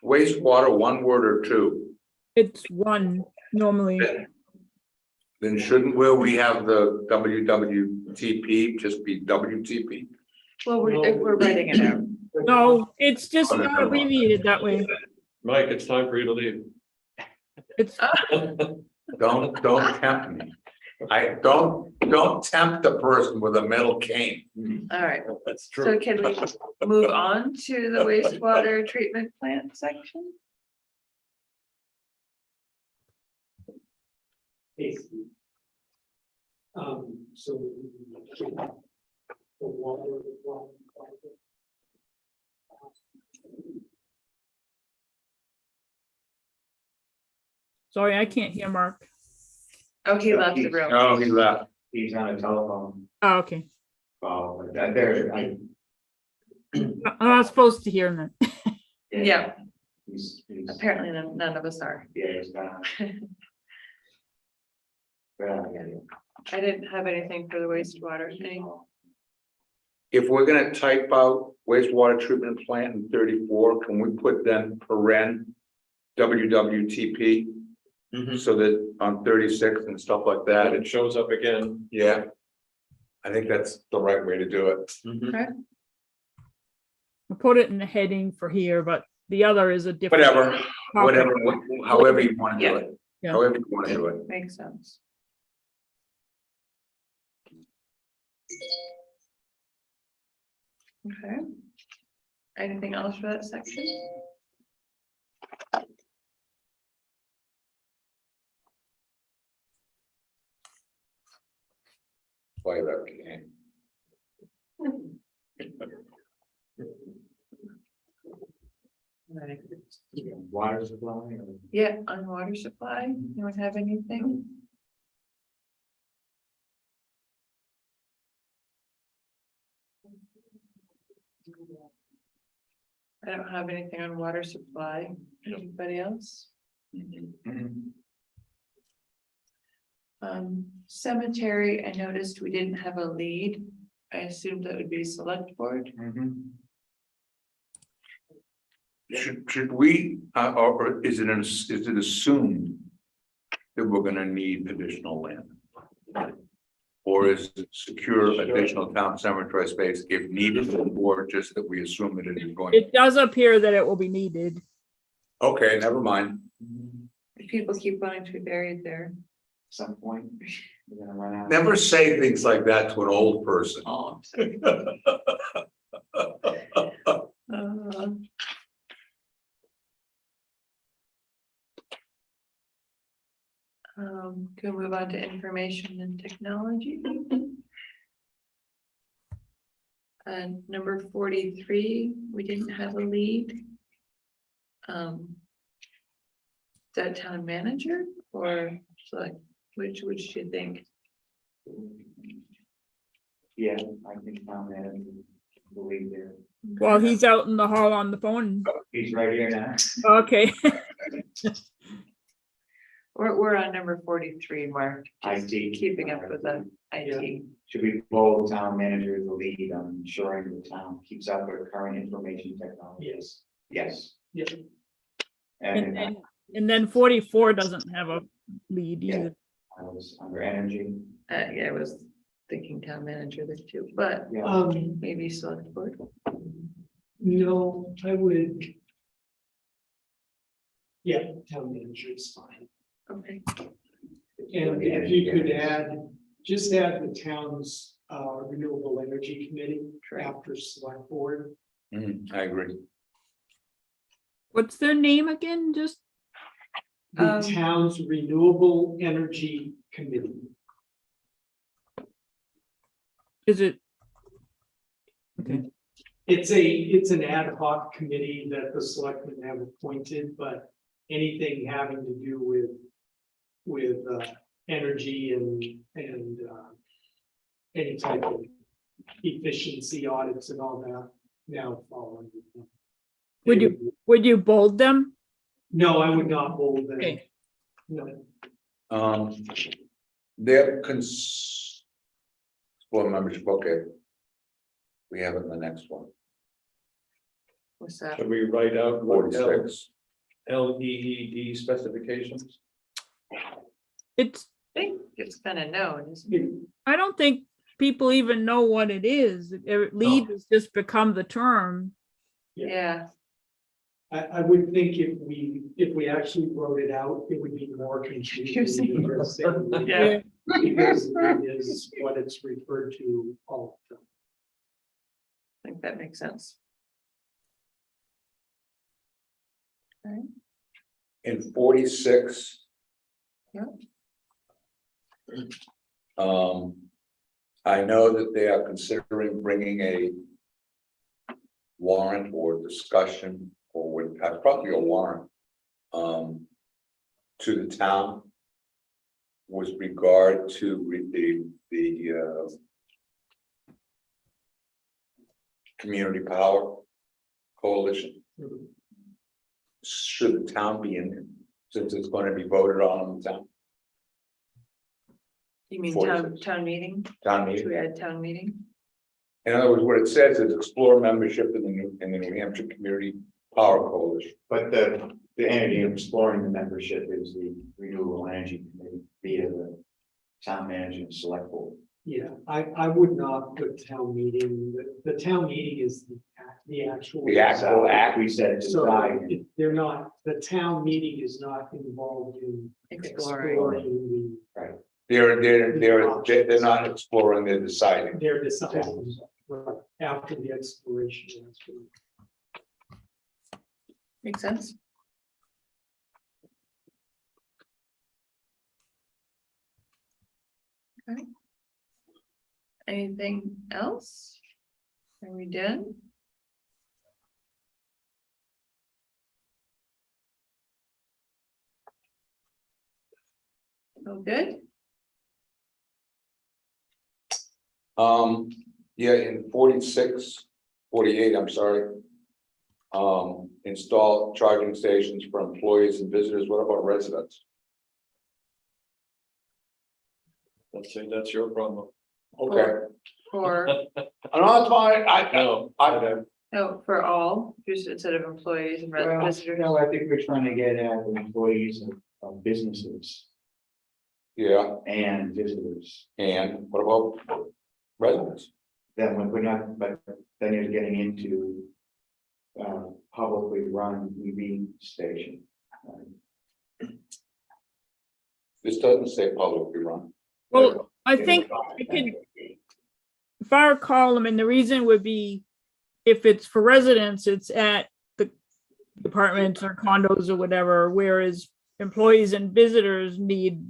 Wastewater, one word or two, It's one normally. then shouldn't where we have the WWTP just be WTP? Well, we're writing it out. No, it's just Oh, no, not no. abbreviated that way. Mike, it's time for you to leave. It's, Don't tempt me. Don't tempt the person with a metal cane. All right, That's so can we move on to the wastewater treatment plant section? Basically. So. The water. sorry, I can't hear Mark. Oh, he left the room. Oh, he left. He's on a telephone Oh, okay. call, but that there, I'm not supposed to hear him then. Yeah, he's, apparently none of us are. yeah, he's gone. Well, yeah. I didn't have anything for the wastewater thing. If we're gonna type out wastewater treatment plant in 34, can we put then paren WWTP? So that on 36 and stuff like That that, it shows up again. yeah. I think that's the right way to do it. I put it in the heading for here, but the other is a different. Whatever, whatever, however you wanna do Yeah. it, Yeah. however you wanna do it. Makes sense. Okay. Anything else for that section? Play that game. Right. Water supply, or Yeah, on water supply, anyone have anything? I don't have anything on water supply. Anybody else? Cemetery, I noticed we didn't have a lead. I assumed that would be select board. Should we, or is it assumed that we're gonna need additional land? Or is it secure additional town cemetery space if needed, or just that we assume that it is going? It does appear that it will be needed. Okay, never mind. People keep wanting to be buried there. Some point, we're gonna run out. Never say things like that to an old person. Oh, can we move on to information and technology? And number 43, we didn't have a lead. Is that town manager or like, which do you think? Yeah, I think Tom had believe there. Well, he's out in the hall on the phone. He's right here now. Okay. We're on number 43, Mark. Just IT. Keeping up with the IT. Should we bold town manager as the lead on ensuring the town keeps up with current information technology? Yes. Yes. Yeah. And then 44 doesn't have a lead either. I was under energy. Yeah, I was thinking town manager there too, but Yeah. maybe select board. No, I would. Yeah, town manager is fine. Okay. And if you could just add the town's renewable energy committee after select board. I agree. What's their name again? Just The town's renewable energy committee. is it? Okay. It's an ad hoc committee that the selectmen have appointed, but anything having to do with energy and any type of efficiency audits and all that now fall under them. Would you bold them? No, I would not hold them. Okay. No, Their board membership, okay. We have it in the next one, What's that? Should we write out what 46. LEED specifications? It's, I think it's kind of known, isn't it? I don't think people even know what it is. Lead has just become the term. Yeah, I would think if we actually wrote it out, it would be more confusing. yeah. Because it is what it's referred to all the time. I think that makes sense. In 46. Yeah. I know that they are considering bringing a warrant or discussion, or would probably a warrant, to the town with regard to the community power coalition. Should the town be in it, since it's going to be voted on in the town? You mean 46. town meeting? Town Should meeting. we add town meeting? In other words, what it says is explore membership in the New Hampshire Community Power Coalition. But the energy of exploring the membership is the renewable energy committee via the town manager and select board. Yeah, I would not put town meeting, the town meeting is the actual. The actual act. We said So decide. they're not, the town meeting is not involved in Exploring. They're not exploring, they're deciding. They're deciding right, after the exploration. Makes sense. Okay. Anything else? Are we done? Oh, good. Yeah, in 46, 48, I'm sorry. Install charging stations for employees and visitors. What about residents? Let's say that's your problem. Okay, For, I'm not fine, No, no, for all, just instead of employees and Well, visitors. no, I think we're trying to get at the employees of businesses yeah, and visitors. and what about residents? Then when we're not, but then you're getting into publicly run EV station. This doesn't say publicly run. Well, I think we can, if I recall them, and the reason would be if it's for residents, it's at the apartments or condos or whatever, whereas employees and visitors need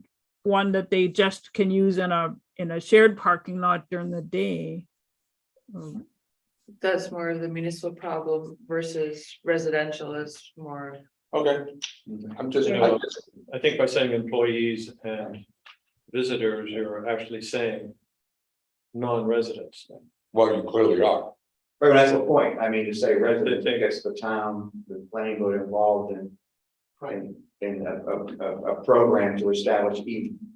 one that they just can use in a shared parking lot during the day. That's more of the municipal problem versus residential is more. Okay, I'm just, I think by saying employees and visitors, you're actually saying non-residents. well, you clearly are. But that's the point. I mean, to say residents, I guess the town, the planning board involved in a program to establish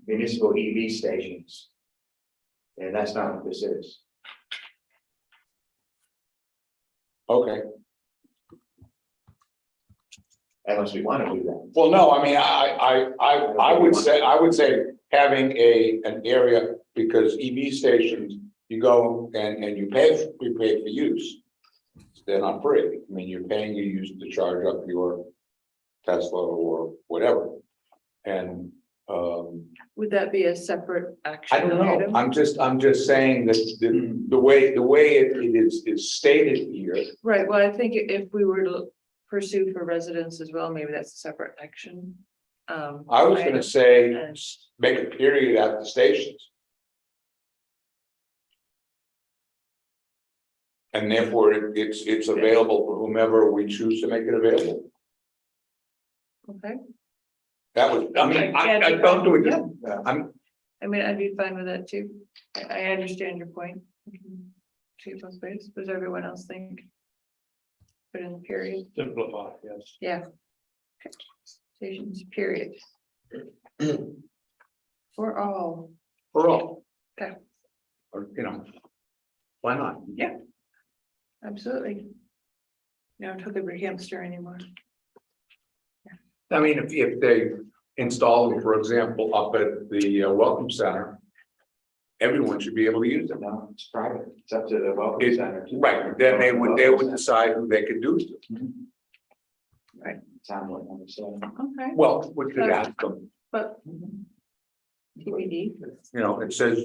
municipal EV stations. And that's not what this is. Okay, Unless we want to do that. well, no, I mean, I would say having an area, because EV stations, you go and you pay for use. They're not free. I mean, you're paying your use to charge up your Tesla or whatever. And, Would that be a separate action? I don't know, item? I'm just saying that the way it is stated here. Right, well, I think if we were to pursue for residents as well, maybe that's a separate action. I was item. gonna say, And- make a period at the stations. And therefore, it's available for whomever we choose to make it available. Okay, That was, I mean, I don't do it, I'm, I mean, I'd be fine with that too. I understand your point. We can see both ways. What does everyone else think? Put in the period, Simplify, yes. yeah. Stations, period. For all, for all. Okay. Or, why not? absolutely. No Tuckabridge hamster anymore. I mean, if they install them, for example, up at the Welcome Center, everyone should be able to use them. No, it's private. It's up to the welcome It- center. Right, then they would decide who they could do it to. Sound like I'm saying. Okay, Well, we could ask them, but. TBD. it says,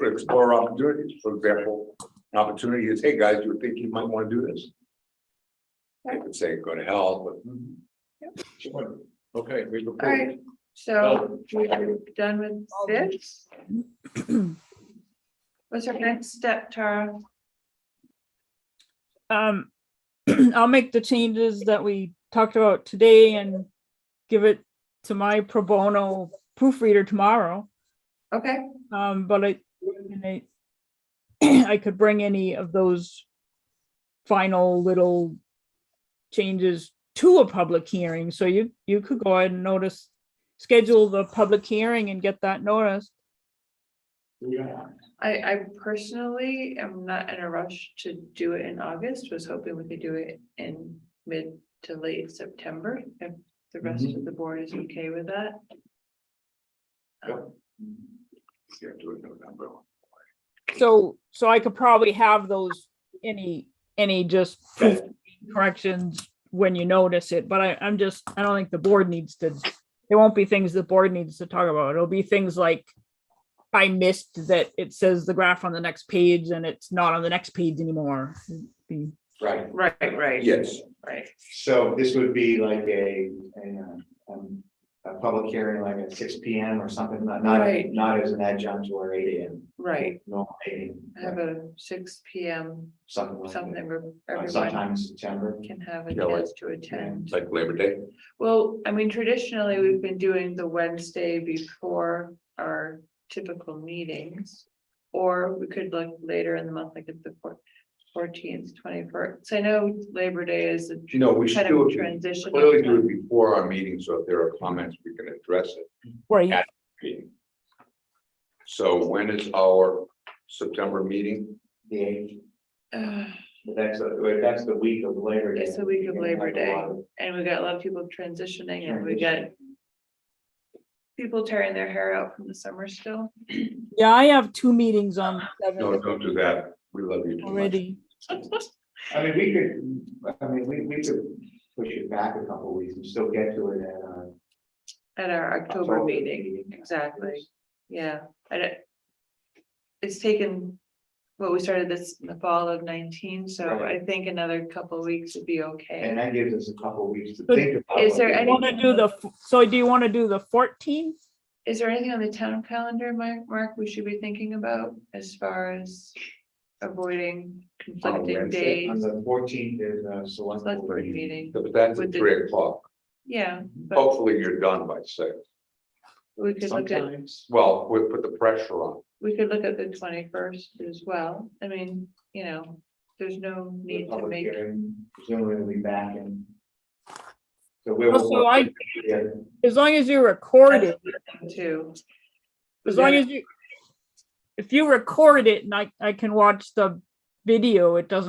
explore opportunities, for example, an opportunity is, hey, guys, you think you might want to do this? They would say, go to hell, but. Okay, we've All right, approved. so we're done with this. What's our next step, Tara? I'll make the changes that we talked about today and give it to my pro bono proofreader tomorrow. Okay, But I could bring any of those final little changes to a public hearing. So you could go ahead and schedule the public hearing and get that noticed. Yeah. I personally am not in a rush to do it in August, was hoping we could do it in mid to late September, if the rest of the board is okay with that. Yeah, do it in November. So I could probably have those, any just corrections when you notice it, but I don't think the board needs to, it won't be things the board needs to talk about. It'll be things like I missed that it says the graph on the next page and it's not on the next page anymore. Right. Right. Yes, Right. So this would be like a public hearing, like at 6 PM or something, Right. not as an adjunct to our 8 AM. Right, Normal meeting, have a 6 PM, something like something that. where everyone Sometime in September. can have a Yeah, like- chance to attend. like Labor Day. Well, I mean, traditionally, we've been doing the Wednesday before our typical meetings. Or we could look later in the month, like at the 4th. 14th, 21st. So I know Labor Day is a You know, we should kind do of it, transition. clearly do it before our meeting, so if there are comments, we can address it. Right. Yeah. Meeting. So when is our September meeting? The 8th, Uh, but that's the week of Labor Day. It's the week of You're gonna Labor have a Day, lot of- and we got a lot of people transitioning, and we got people tearing their hair out from the summer still. Yeah, I have 2 meetings on No, 7th don't do that. We love you too much. already. I mean, we could push it back a couple weeks and still get to it at, At our October October meeting, meeting. exactly, yeah, it's taken, well, we started this in the fall of 19, so Right. I think another couple of weeks would be and okay. that gives us a couple weeks to But think about. is what there we any- want. Want to do so do you want to do the 14th? Is there anything on the town calendar, Mark, we should be thinking about as far as avoiding conflicting Wednesday? On days? the 14th is a select Select board board meeting. meeting, But that's at With the- 3 o'clock. yeah, but Hopefully you're done by 6. we could look at, Sometimes, Well, we put the pressure on. we could look at the 21st as well, I mean, you know, there's no the need to public make. hearing, presumably we'll be back in. So Also, yeah, as long as you record it, Too. as long as you, if you record it and I can watch the video, it does,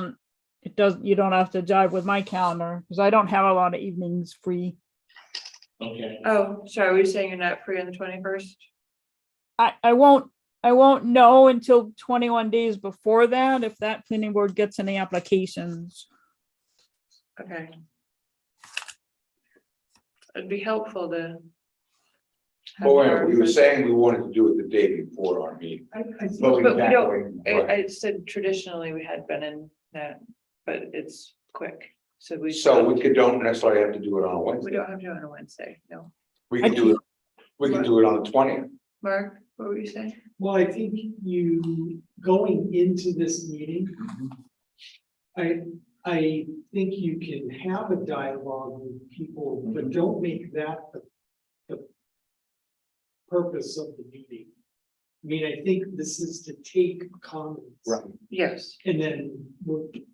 you don't have to jive with my calendar, because I don't have a lot of evenings free. okay. Oh, sorry, were you saying you're not free on the 21st? I won't know until 21 days before that, if that planning board gets any applications. Okay. It'd be helpful to. have Oh, wait, our- we were saying we wanted to do it the day before our meeting. But But we back don't- away from- I said traditionally we had been in that, but it's quick, so we. So we don't necessarily have to do it on a We Wednesday. don't have to on a Wednesday, no. We can do it on the 20th. Mark, what were you saying? Well, I think you, going into this meeting, I think you can have a dialogue with people, but don't make that the purpose of the meeting. I mean, I think this is to take comments. Right. Yes, And then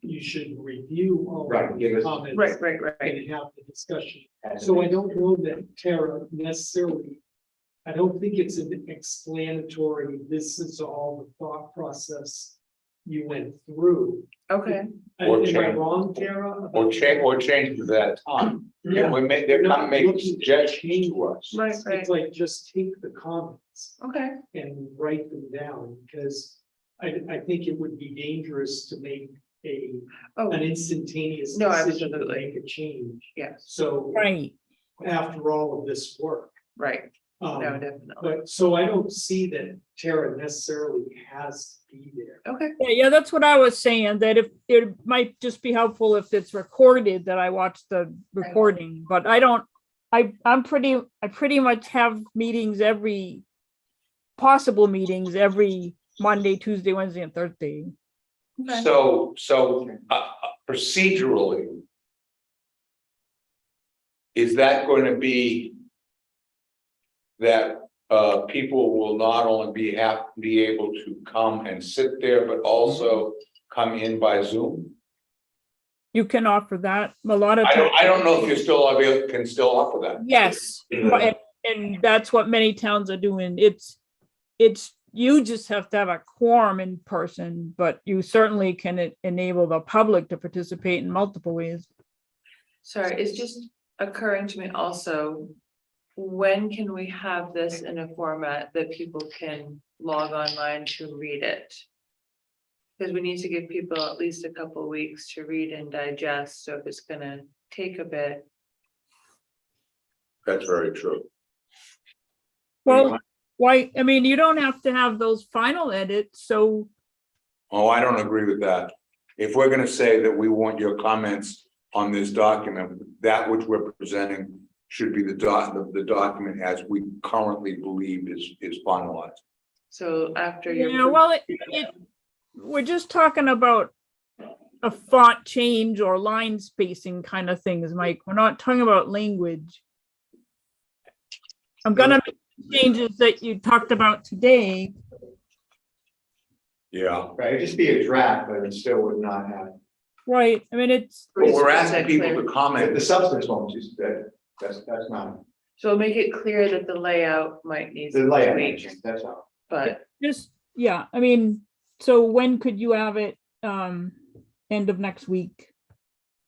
you should review all Right, of give the us- comments. right. And have the discussion. So I don't know that Tara necessarily, I don't think it's an explanatory, this is all the thought process you went through. Okay, Or Am I change. wrong, Tara? Or change to that time. Yeah. And we may, they're Not not making looking to suggestions change. to us. right, right, It's like, just take the comments okay, and write them down, because I think it would be dangerous to make an oh, instantaneous No, decision to absolutely. make a change. yes, So Right. after all of this work. right, no, um, definitely, But so I don't see that Tara necessarily has to be there. okay, Yeah, that's what I was saying, that if it might just be helpful if it's recorded, that I watch the recording, but I don't. I pretty much have meetings possible meetings every Monday, Tuesday, Wednesday, and Thursday. okay. So procedurally, is that going to be that people will not only be able to come and sit there, but also come in by Zoom? You can offer that a lot of. I don't know if you can still offer that. Yes, and that's what many towns are doing. It's, you just have to have a quorum in person, but you certainly can enable the public to participate in multiple ways. Sorry, it's just occurring to me also, when can we have this in a format that people can log online to read it? Because we need to give people at least a couple weeks to read and digest, so if it's gonna take a bit. That's very true. Well, why, I mean, you don't have to have those final edits, so Oh, I don't agree with that. If we're gonna say that we want your comments on this document, that which we're presenting should be the document as we currently believe is finalized. So after your. yeah, well, we're just talking about a font change or line spacing kind of things, Mike. We're not talking about language. I'm gonna make changes that you talked about today. Yeah, Right, it'd just be a draft, but it still would not have, Right, I mean, it's, but we're asking That people clear. to the comment. substance won't just, that's not, So make it clear that the layout might need the some layout, tweaks, that's all. but just, yeah, I mean, so when could you have it, end of next week?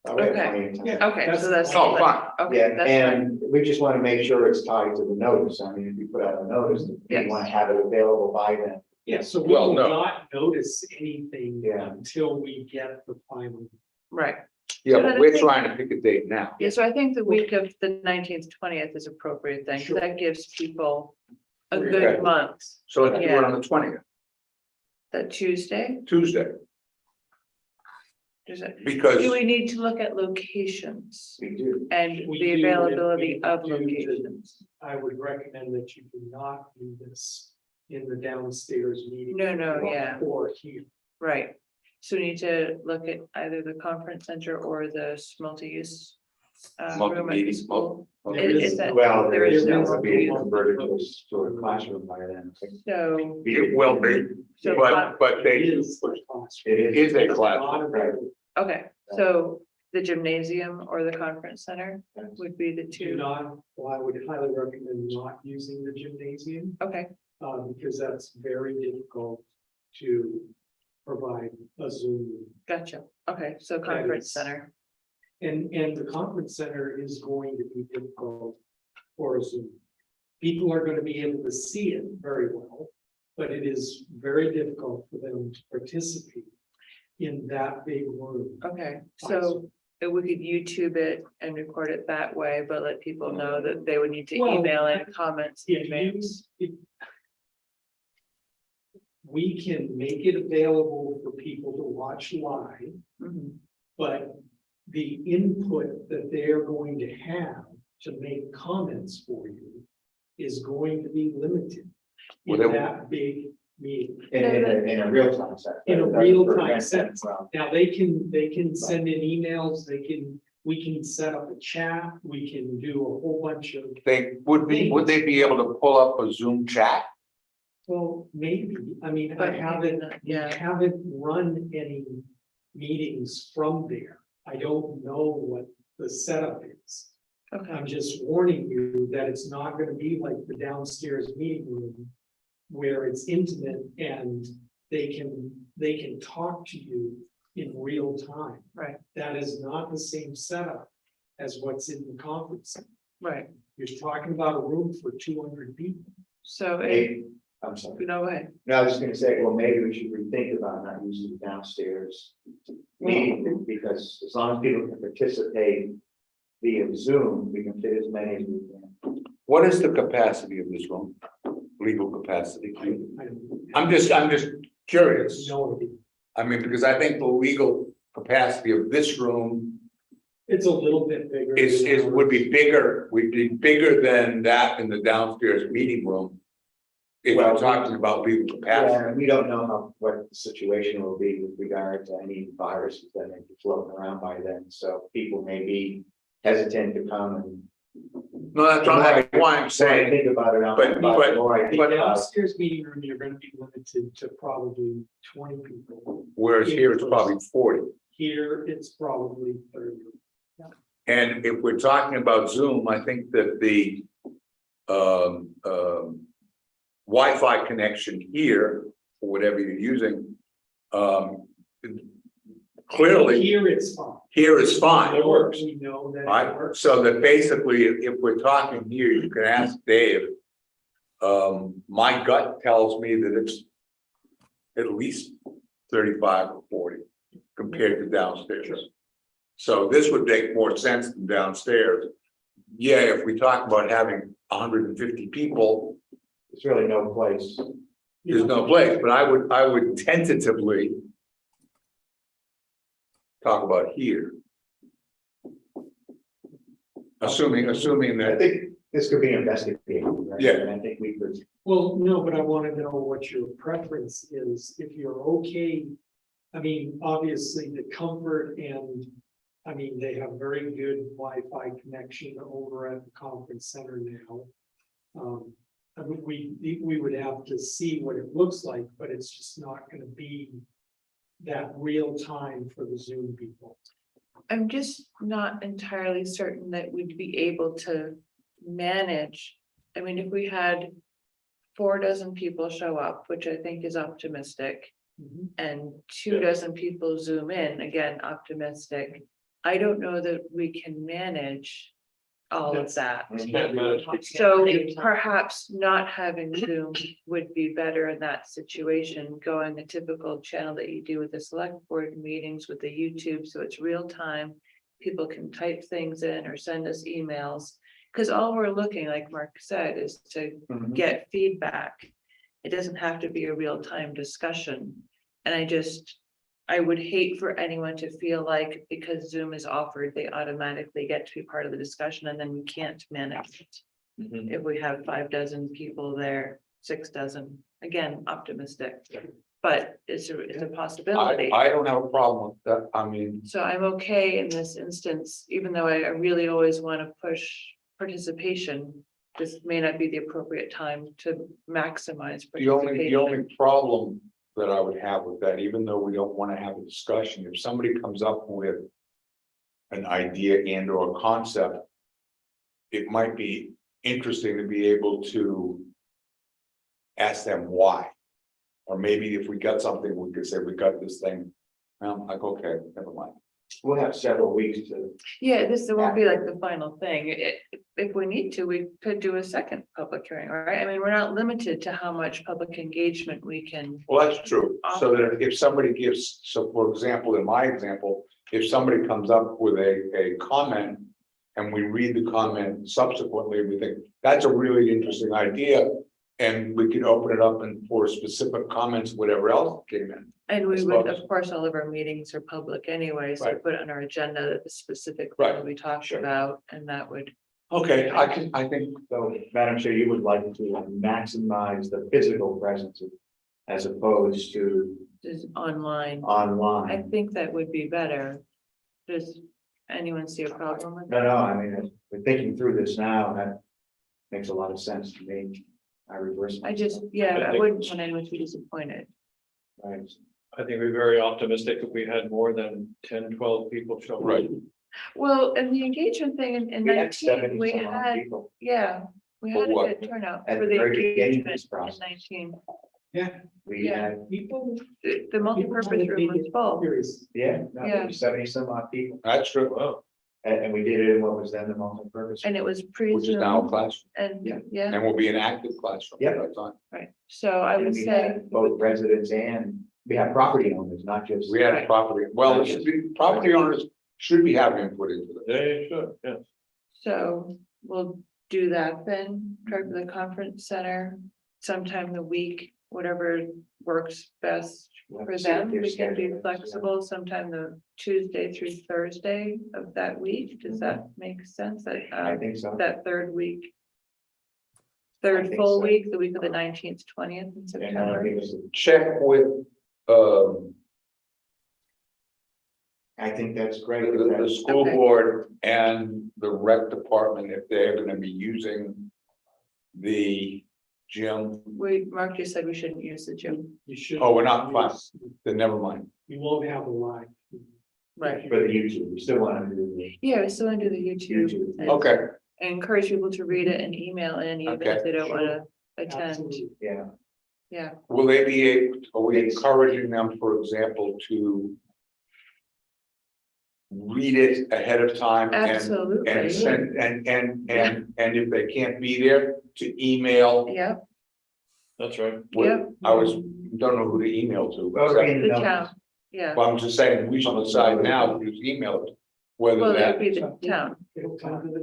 We have Okay. plenty of time. Yeah. okay, so that's. Oh, fine. Okay, Yeah, that's fine. and we just want to make sure it's tied to the notice. I mean, if you put out a notice, Yes. you want to have it available by then. Yeah, so we Well, will no. not notice anything Yeah. until we get the final. Right. Yeah, So but then I we're think- trying to pick a date now. Yeah, so I think the week of the 19th, 20th is appropriate then, 'cause Sure. that gives people a Okay. good month. So let's do it Yeah. on the 20th, That Tuesday, Tuesday, because do we need to look at locations We do. and We the do, and availability we of do to- locations? I would recommend that you do not do this in the downstairs meeting. No, no, room yeah. Or here. Right, so we need to look at either the conference center or the multi-use. Room at the Multi-meeting, school. There Is that? Well, there there is is no going to be multi-use. converted to a classroom by then. So, it will be, So- but they, It is a classroom. It is a It's class. not a- okay, so the gymnasium or the conference center would be the Do two. not, well, I would highly recommend not using the gymnasium, Okay, because that's very difficult to provide a Zoom. gotcha. Okay, so conference is- center. And the conference center is going to be difficult for a Zoom. People are going to be able to see it very well, but it is very difficult for them to participate in that big room. Okay, so we could YouTube it and record it that way, but let people know that they would need to Well, email in comments in If advance. we can make it available for people to watch live, Mhm. but the input that they're going to have to make comments for you is going to be limited Well, in they- that big meeting. In a real time sense. In a That's real for time event sense. well. Now, they can send in emails, we can set up a chat, we can do a whole bunch of, would they be able to pull up a Zoom chat? well, maybe, I mean, I But maybe haven't, not, we yeah. haven't run any meetings from there. I don't know what the setup is. Okay, I'm just warning you that it's not gonna be like the downstairs meeting room where it's intimate and they can talk to you in real time. right, That is not the same setup as what's in the conference center. right. You're talking about a room for 200 people. So, Maybe, I'm sorry. you know, what? No, I was just gonna say, well, maybe we should rethink about not using the downstairs meeting, because as long as people can participate via Zoom, we can fit as many as we can. What is the capacity of this room? Legal capacity? I don't I'm just curious. know. I mean, because I think the legal capacity of this room It's a little bit bigger. would be bigger than that in the downstairs meeting room. If we're Well, talking about legal capacity. Yeah, and we don't know what the situation will be with regard to any viruses that may be floating around by then, so people may be hesitant to come and. No, that's why I'm saying, Think about it. but- the more I The think about it, downstairs meeting room, you're gonna be limited to probably 20 people. whereas here it's probably 40. Here, it's probably 30. And if we're talking about Zoom, I think that the Wi-Fi connection here, or whatever you're using, clearly, Here, it's fine. here is fine, it works. We know that it Right, works. so that basically, if we're talking here, you can ask Dave. My gut tells me that it's at least 35 or 40 compared to downstairs. So this would make more sense than downstairs. Yeah, if we talk about having 150 people, there's really no place. there's no place, but I would tentatively talk about here. Assuming I that, think this could be investigated, right? Yeah. And I think we could, Well, no, but I want to know what your preference is, if you're okay. I mean, obviously the comfort and, I mean, they have very good Wi-Fi connection over at the conference center now. I mean, we would have to see what it looks like, but it's just not gonna be that real time for the Zoom people. I'm just not entirely certain that we'd be able to manage. I mean, if we had 4 dozen people show up, which I think is optimistic, and 2 dozen people zoom in, again, optimistic. I don't know that we can manage all of that. Can't manage. So perhaps not having Zoom would be better in that situation, going the typical channel that you do with the select board meetings with the YouTube, so it's real time. People can type things in or send us emails, because all we're looking, like Mark said, is to get feedback. It doesn't have to be a real time discussion. And I would hate for anyone to feel like because Zoom is offered, they automatically get to be part of the discussion and then we can't manage it. Mhm. If we have 5 dozen people there, 6 dozen, again, optimistic, but it's a possibility. I don't have a problem with that. I mean, So I'm okay in this instance, even though I really always want to push participation. This may not be the appropriate time to maximize the only participation. problem that I would have with that, even though we don't want to have a discussion, if somebody comes up with an idea and or concept, it might be interesting to be able to ask them why. Or maybe if we got something, we could say, we got this thing. I'm like, okay, never mind. We'll have several weeks to, Yeah, this won't be like the final thing. If we need to, we could do a second public hearing, right? I mean, we're not limited to how much public engagement we can. Well, that's true. So that if somebody gives, so for example, in my example, if somebody comes up with a comment and we read the comment subsequently, we think that's a really interesting idea. And we can open it up and for specific comments, whatever else came in. And we I would, suppose. of course, all of our meetings are public anyway, so Right. put it on our agenda, the specific Right. thing we talked Sure. about, and that would. Okay, I think, so Madam Chair, you would like to maximize the physical presence as opposed to Is online. I online. think that would be better. Does anyone see a problem with that? No, I mean, we're thinking through this now, and that makes a lot of sense to me. I reverse. I just, yeah, I wouldn't want anyone to be disappointed. Right. I think we're very optimistic if we had more than 10, 12 people show up. right. Well, and the engagement thing in We had 19, 70 we some odd had, people. yeah, we For had a what? good turnout At for the the very beginning of engagement this in process. 19. Yeah, We Yeah. had, people. The multipurpose room was full. Curious. yeah, no, there Yeah. were 70 some odd people, That's true, Wow. and we did it in what was then the multi-purpose. And it was pre which is now a Zoom classroom and, Yeah. yeah, and will be an active classroom Yeah. at that time. right. So I And would we say, had both residents and we had property owners, not just. We had Right. property, well, it should be, property owners should be having input into this. They should, yeah. so we'll do that then, try for the conference center sometime in the week, whatever works best We'll have for to see what them. their We can schedule be is. flexible sometime the Tuesday through Thursday of that week. Does that make sense? That, I think so. that third week? I Third think full so. week, the week of the 19th, 20th in And September. give us Check with, I think that's great. the school Okay. board and the rec department, if they're gonna be using the gym, Mark just said we shouldn't use the gym. You should. Oh, we're not fine. then never mind. You won't have a live. Right. For the YouTube, we still want to do the Yeah, we still want to do the YouTube. YouTube. and- Okay, and encourage people to read it and email in, even Okay, if they don't sure. wanna attend. Absolutely. Yeah, Yeah, will they be able, are we encouraging them, for example, to read it ahead of time and absolutely. and send, and if they can't be there, to email. Yep, That's right. yep, I don't know who to email to. Well, it'll be in the notes. town, yeah. Well, I'm just saying, we should decide now who's emailed, whether Well, that that, would be the town, It'll come to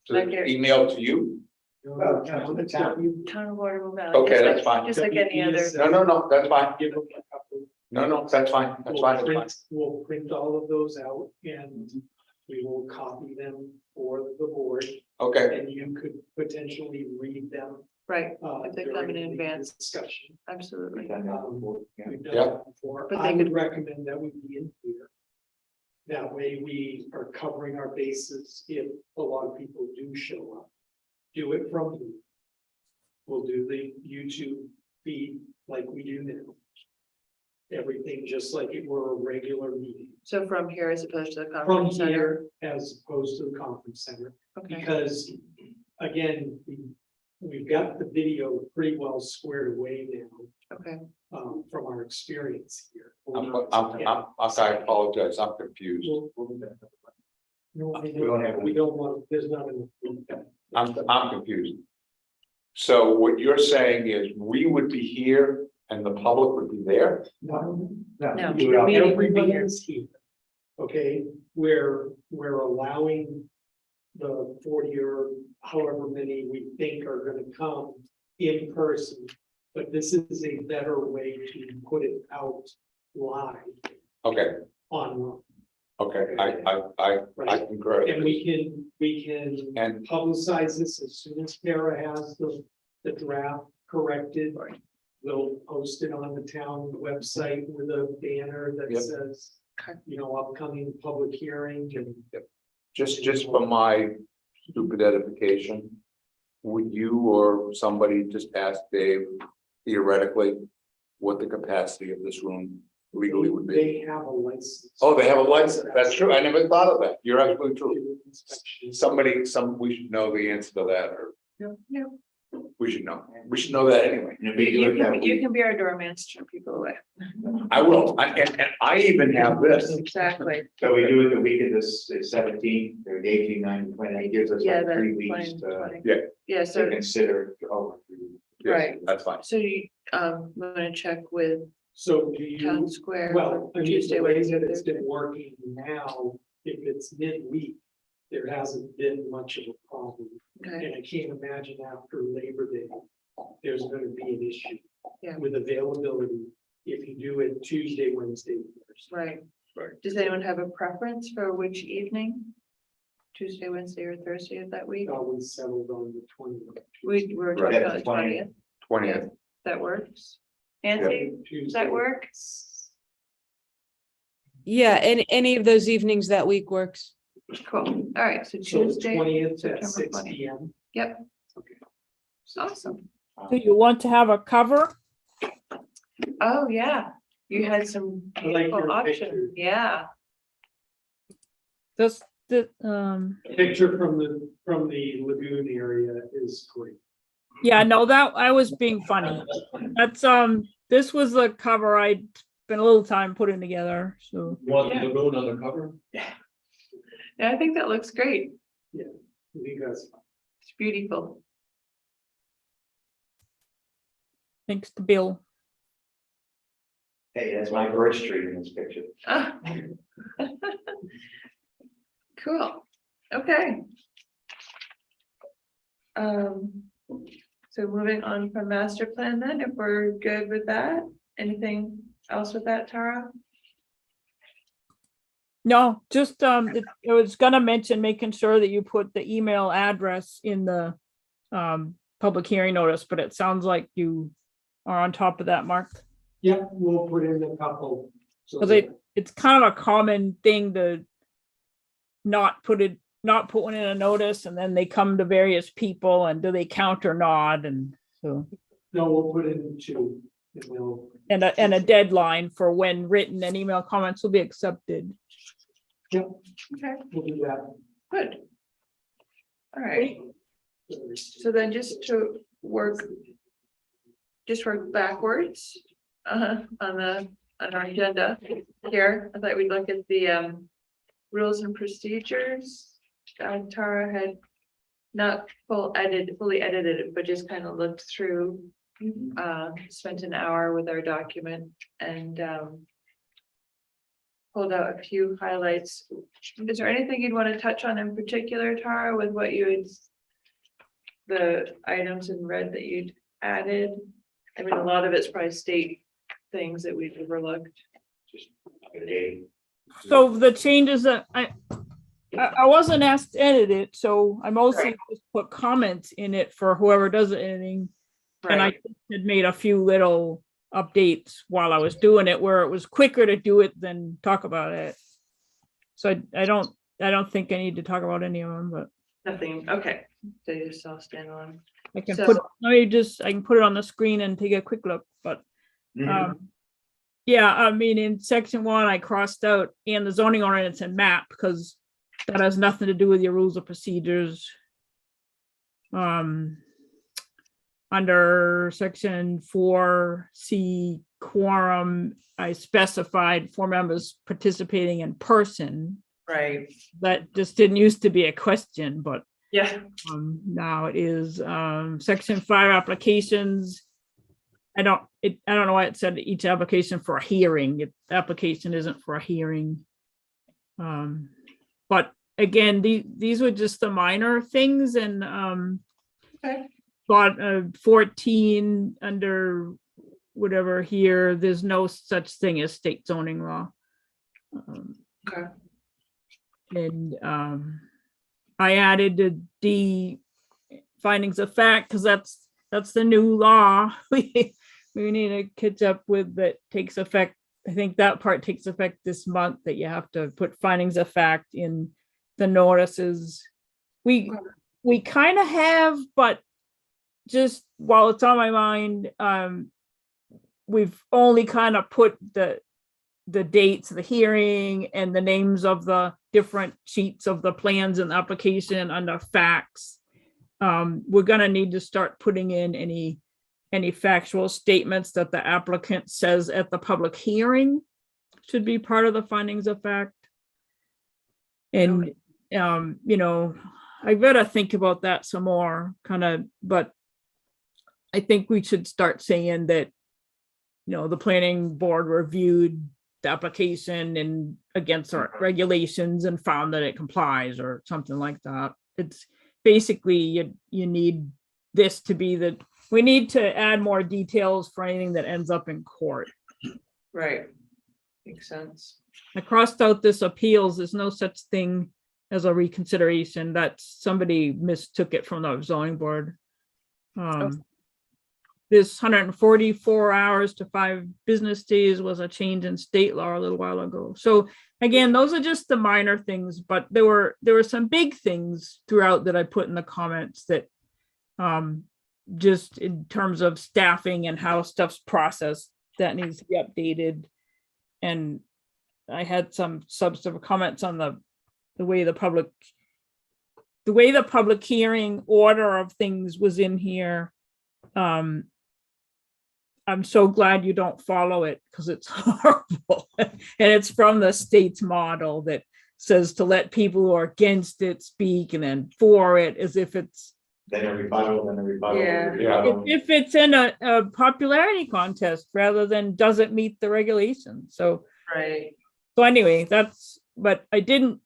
the. to email to you. Oh, no, the town. town of Waterville, Mass. Okay, just that's like- fine. Just like any other, No, that's fine. Give them a couple. No, that's fine, that's fine, that's fine. We'll print all of those out and we will copy them for the board Okay, and you could potentially read them. right, if they come in during the advance, Discussion. absolutely. We've done that before, yeah. We've done Yeah. that before. But they I would could- recommend that we be in here. That way we are covering our bases if a lot of people do show up. Do it from here. we'll do the YouTube feed like we do now. Everything just like it were a regular meeting. So from here as opposed to the From conference center? here as opposed to the conference center. Okay, Because, again, we've got the video pretty well squared away now, okay. from our experience here. I apologize, I'm confused. We'll do that. No, We don't have- there's not enough. I'm confused. So what you're saying is we would be here and the public would be there? No, No. Do it all- everybody is here. Okay, we're allowing the 40 or however many we think are gonna come in person. But this is a better way to put it out live Okay, online. okay, I concur. And we can And publicize this as soon as Kara has the draft corrected. We'll post it on the town website with a banner that Yep. says, Okay. you know, upcoming public hearing and. just for my stupid edification, would you or somebody just ask Dave theoretically what the capacity of this room legally would be? They have a license. Oh, they have a license. That's true. I never thought of that. You're absolutely true. Do inspections. We should know the answer to that, or Yeah. we should know. We should know that anyway. And if we do it that You week, can be our doorman to turn people away. I will. And I even have this. Exactly. so we do it the week of this 17th, or 18, 19, 20, that gives us Yeah, like that's 3 weeks 20, to 20. Yeah. Yeah, to so, consider. Yes, Right. That's fine. so you, wanna check with So do you? Town Square? Well, I mean, Tuesday, the way Wednesday, that it's Thursday? been working now, if it's midweek, there hasn't been much of a problem. Okay, And I can't imagine after Labor Day, there's gonna be an issue. Yeah. With availability, if you do it Tuesday, Wednesday, Thursday. right. Right. Does anyone have a preference for which evening? Tuesday, Wednesday, or Thursday of that week? Always settled on the 20th. We were Right. talking Yeah, about the 20th. 20th. 20th. That works. Nancy, does Tuesday. that work? Yeah, any of those evenings that week works. Cool. All right, so So Tuesday. 20th at September 6 20th. P.M. Yep, Okay. awesome. Do you want to have a cover? Oh, yeah. You had some I like beautiful your options. picture. Yeah. Just the, A picture from the lagoon area is great. yeah, no, that, I was being funny. That's, this was the cover I'd spent a little time putting together, so. Want Yeah. the lagoon on the cover? Yeah, I think that looks great. You guys, It's beautiful. Thanks to Bill. Hey, that's my birch tree in this picture. Ah. Cool, okay. So moving on from master plan then, if we're good with that, anything else with that, Tara? No, just, it was gonna mention making sure that you put the email address in the, public hearing notice, but it sounds like you are on top of that, Mark. yeah, we'll put in a couple. So Cause it's kind of a common thing to not put one in a notice and then they come to various people and do they count or not? And so, No, we'll put in 2. And we'll- and a deadline for when written and email comments will be accepted. Yep, Okay, we'll do that. good. All right, so then just work backwards, on our agenda here. I thought we'd look at the, rules and procedures. Tara had not fully edited it, but just kind of looked through, spent an hour with our document and, pulled out a few highlights. Is there anything you'd want to touch on in particular, Tara, with what you had, the items in red that you'd added? I mean, a lot of it's probably state things that we've overlooked. Just a day. So the changes that I wasn't asked to edit it, so I mostly just put comments in it for whoever does the editing. And I Right, had made a few little updates while I was doing it where it was quicker to do it than talk about it. So I don't think I need to talk about any of them, but nothing, okay, they just all stand on. I can So- put, I can put it on the screen and take a quick look, but yeah, I mean, in section 1, I crossed out and the zoning ordinance and map because that has nothing to do with your rules of procedures. Under section 4C quorum, I specified 4 members participating in person. Right, That just didn't used to be a question, but yeah, now it is. Section 5 applications. I don't know why it said each application for a hearing. Application isn't for a hearing. But again, these were just the minor things, and okay, but 14 under whatever here, there's no such thing as state zoning law. okay, And I added the D findings of fact because that's the new law. We need to catch up with that takes effect. I think that part takes effect this month, that you have to put findings of fact in the notices. We kind of have, but just while it's on my mind, we've only kind of put the dates of the hearing and the names of the different sheets of the plans and application under facts. We're gonna need to start putting in any factual statements that the applicant says at the public hearing should be part of the findings of fact. And, you know, I gotta think about that some more, kind of, but I think we should start saying that, you know, the planning board reviewed the application and against our regulations and found that it complies or something like that. It's basically, you need this to be we need to add more details for anything that ends up in court. right. Makes sense. I crossed out this appeals. There's no such thing as a reconsideration. That somebody mistook it from the zoning board. This 144 hours to 5 business days was a change in state law a little while ago. So again, those are just the minor things, but there were some big things throughout that I put in the comments that just in terms of staffing and how stuff's processed, that needs to be updated. And I had some substantive comments on the way the public hearing order of things was in here. I'm so glad you don't follow it because it's horrible. And it's from the state's model that says to let people who are against it speak and then for it, as if it's Then a rebuttal, then a rebuttal. Yeah. rebuttal. if it's in a popularity contest rather than does it meet the regulations. So Right, anyway, but I didn't,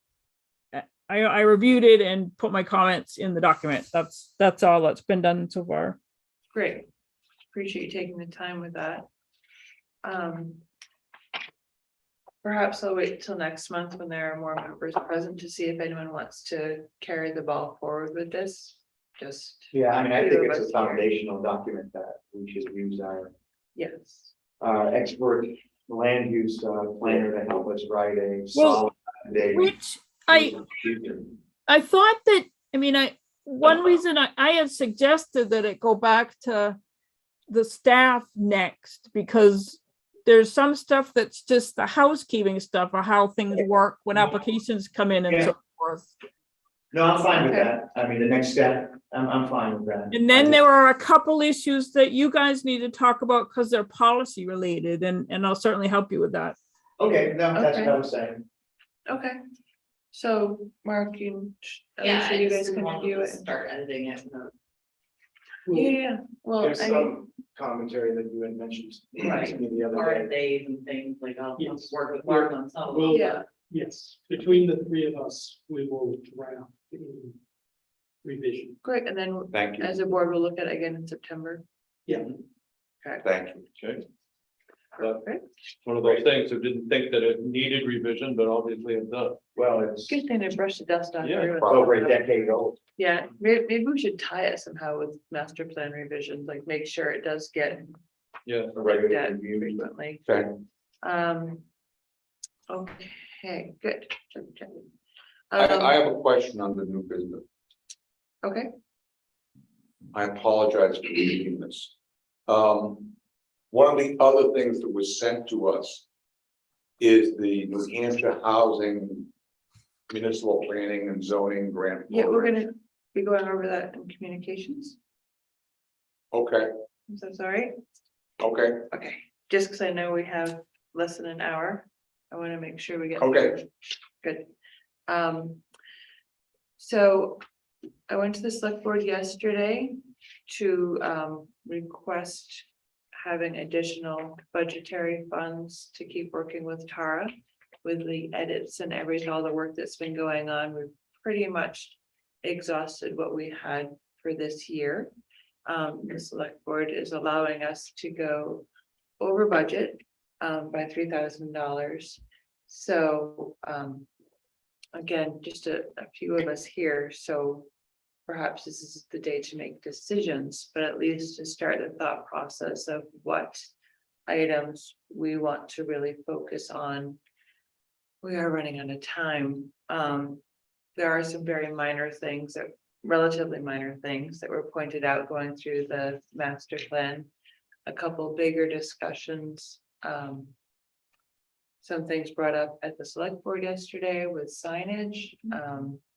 I reviewed it and put my comments in the document. That's all that's been done so far. great. Appreciate you taking the time with that. Perhaps I'll wait till next month when there are more members present to see if anyone wants to carry the ball forward with this. Just, Yeah, I mean, I Either think of it's us a here. foundational document that we should use yes, our expert land use planner to help us write a solid. Which I thought that, I mean, one reason I had suggested that it go back to the staff next, because there's some stuff that's just the housekeeping stuff or how things work when applications come in and so forth. No, I'm fine with Okay. that. I mean, the next step, I'm fine with that. And then there are a couple issues that you guys need to talk about because they're policy related, and I'll certainly help you with that. Okay, no, that's what Okay. I was saying. okay. So Mark, you Yeah, you I guys just can wanted review to it. start editing it. Yeah, well, There's I mean, some commentary that you had mentioned Right. to me the other Or day. days and things like I'll Yes. work with Mark on some. of them. Well, yeah, yes, between the 3 of us, we will draft a revision. great. And then Thank you, as a board, we'll look at it again in September. Yeah. thank you. Okay. Great. One of those things, I didn't think that it needed revision, but obviously it does. Well, it's Good thing to brush the dust off. Yeah, everyone. over a decade old. Yeah, maybe we should tie it somehow with master plan revisions, like make sure it does get Yeah. A regular looked at review. frequently. Okay. Okay, good. I have a question on the new business. Okay, I apologize for reading this. One of the other things that was sent to us is the New Hampshire Housing Municipal Planning and Zoning Grant. Yeah, we're Program. gonna be going over that in communications. Okay, Is that all right? okay, Okay, just because I know we have less than an hour, I want to make sure we get. Okay. through. Good. So I went to the select board yesterday to request having additional budgetary funds to keep working with Tara with the edits and everything, all the work that's been going on. We've pretty much exhausted what we had for this year. The select board is allowing us to go over budget by $3,000. So again, just a few of us here, so perhaps this is the day to make decisions, but at least to start the thought process of what items we want to really focus on. We are running out of time. There are some very minor things that relatively minor things that were pointed out going through the master plan. A couple bigger discussions. Some things brought up at the select board yesterday with signage,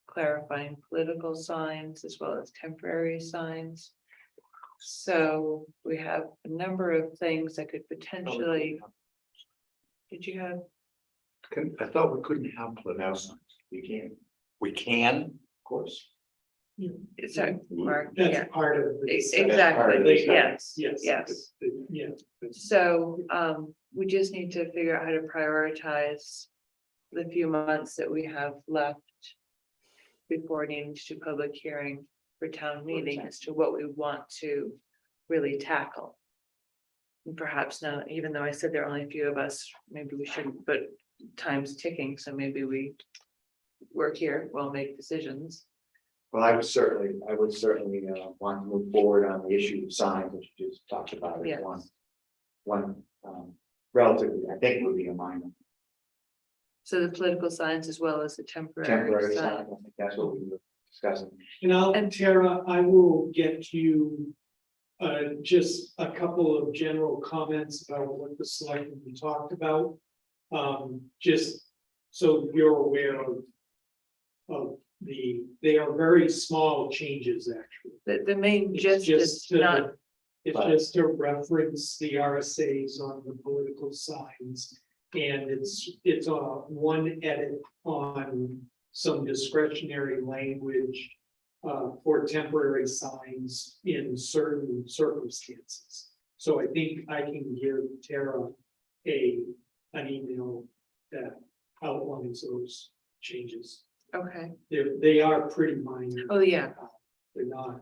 clarifying political signs as well as temporary signs. So we have a number of things that could potentially. Did you have? I thought we couldn't have political signs. We can, of course. Sorry, Mark, yeah, That's part of. the discussion. exactly, yes, Yes. yes. Yeah. So, we just need to figure out how to prioritize the few months that we have left before needing to do public hearing for town meeting as to what we want to really tackle. And perhaps not, even though I said there are only a few of us, maybe we shouldn't, but time's ticking, so maybe we work here, we'll make decisions. Well, I would certainly want to move forward on the issue of signs, which you just talked about. As Yes. One, relatively, I think would be a minor, So the political signs as well as the temporary sign. I sign. think that's what we were discussing. And Tara, I will get you just a couple of general comments about what the selectmen talked about. Just so you're aware of they are very small changes, actually. The main It's gist is just, not, It's just to reference the RSA's on the political signs. And it's one edit on some discretionary language for temporary signs in certain circumstances. So I think I can give Tara an email that outlines those changes. okay, They are pretty minor. oh, yeah, They're not,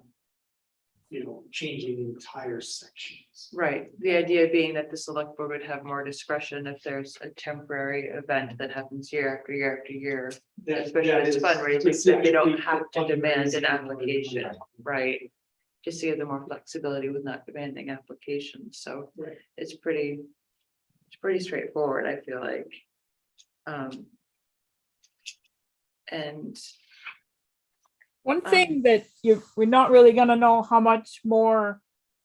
changing entire sections. right. The idea being that the select board would have more discretion if there's a temporary event that happens year after year after year. Especially That as is fundraising, so they don't specifically have to for demand an fundraising. application, right? Just to give them more flexibility with not demanding applications, so Right. it's pretty straightforward, I feel like. And One thing that we're not really gonna know how much more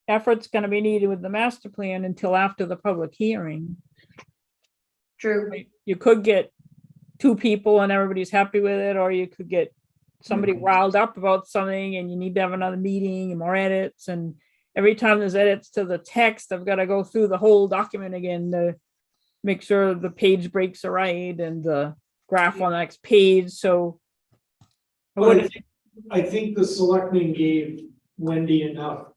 effort's gonna be needed with the master plan until after the public hearing. true, You could get two people and everybody's happy with it, or you could get somebody riled up about something and you need to have another meeting and more edits. And every time there's edits to the text, I've got to go through the whole document again to make sure the page breaks are right and the graph on the next page. So I But wouldn't- I think the selectmen gave Wendy enough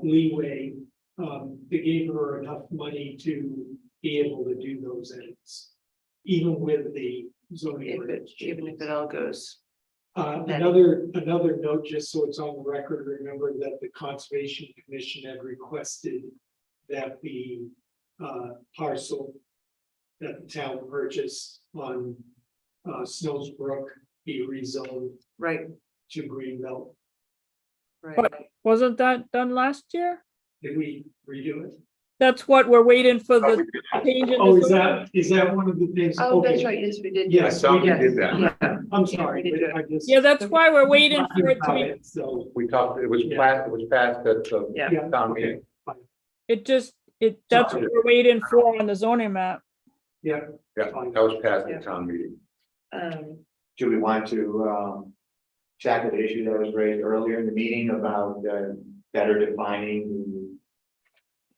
leeway. They gave her enough money to be able to do those edits, even with the zoning. even if it all goes, Another note, just so it's on the record, remember that the Conservation Commission had requested that the parcel that the town purchased on Snow's Brook be rezoned right, to Greenbelt. right. But wasn't that done last year? Did we redo it? That's what we're waiting for the change in Oh, the is zoning. that one of the things? Oh, that's Okay. right, yes, we did. Yes, I thought we Yes, did that. yeah. I'm sorry, we did but I just. Yeah, that's why we're waiting for it to About be, it, So, We talked, it was Yeah. passed at the Yeah. yeah. town okay, meeting. that's what we're waiting for on the zoning map. Yeah, Yeah, that was passed at town meeting. Do we want to, tackle the issue that was raised earlier in the meeting about, better defining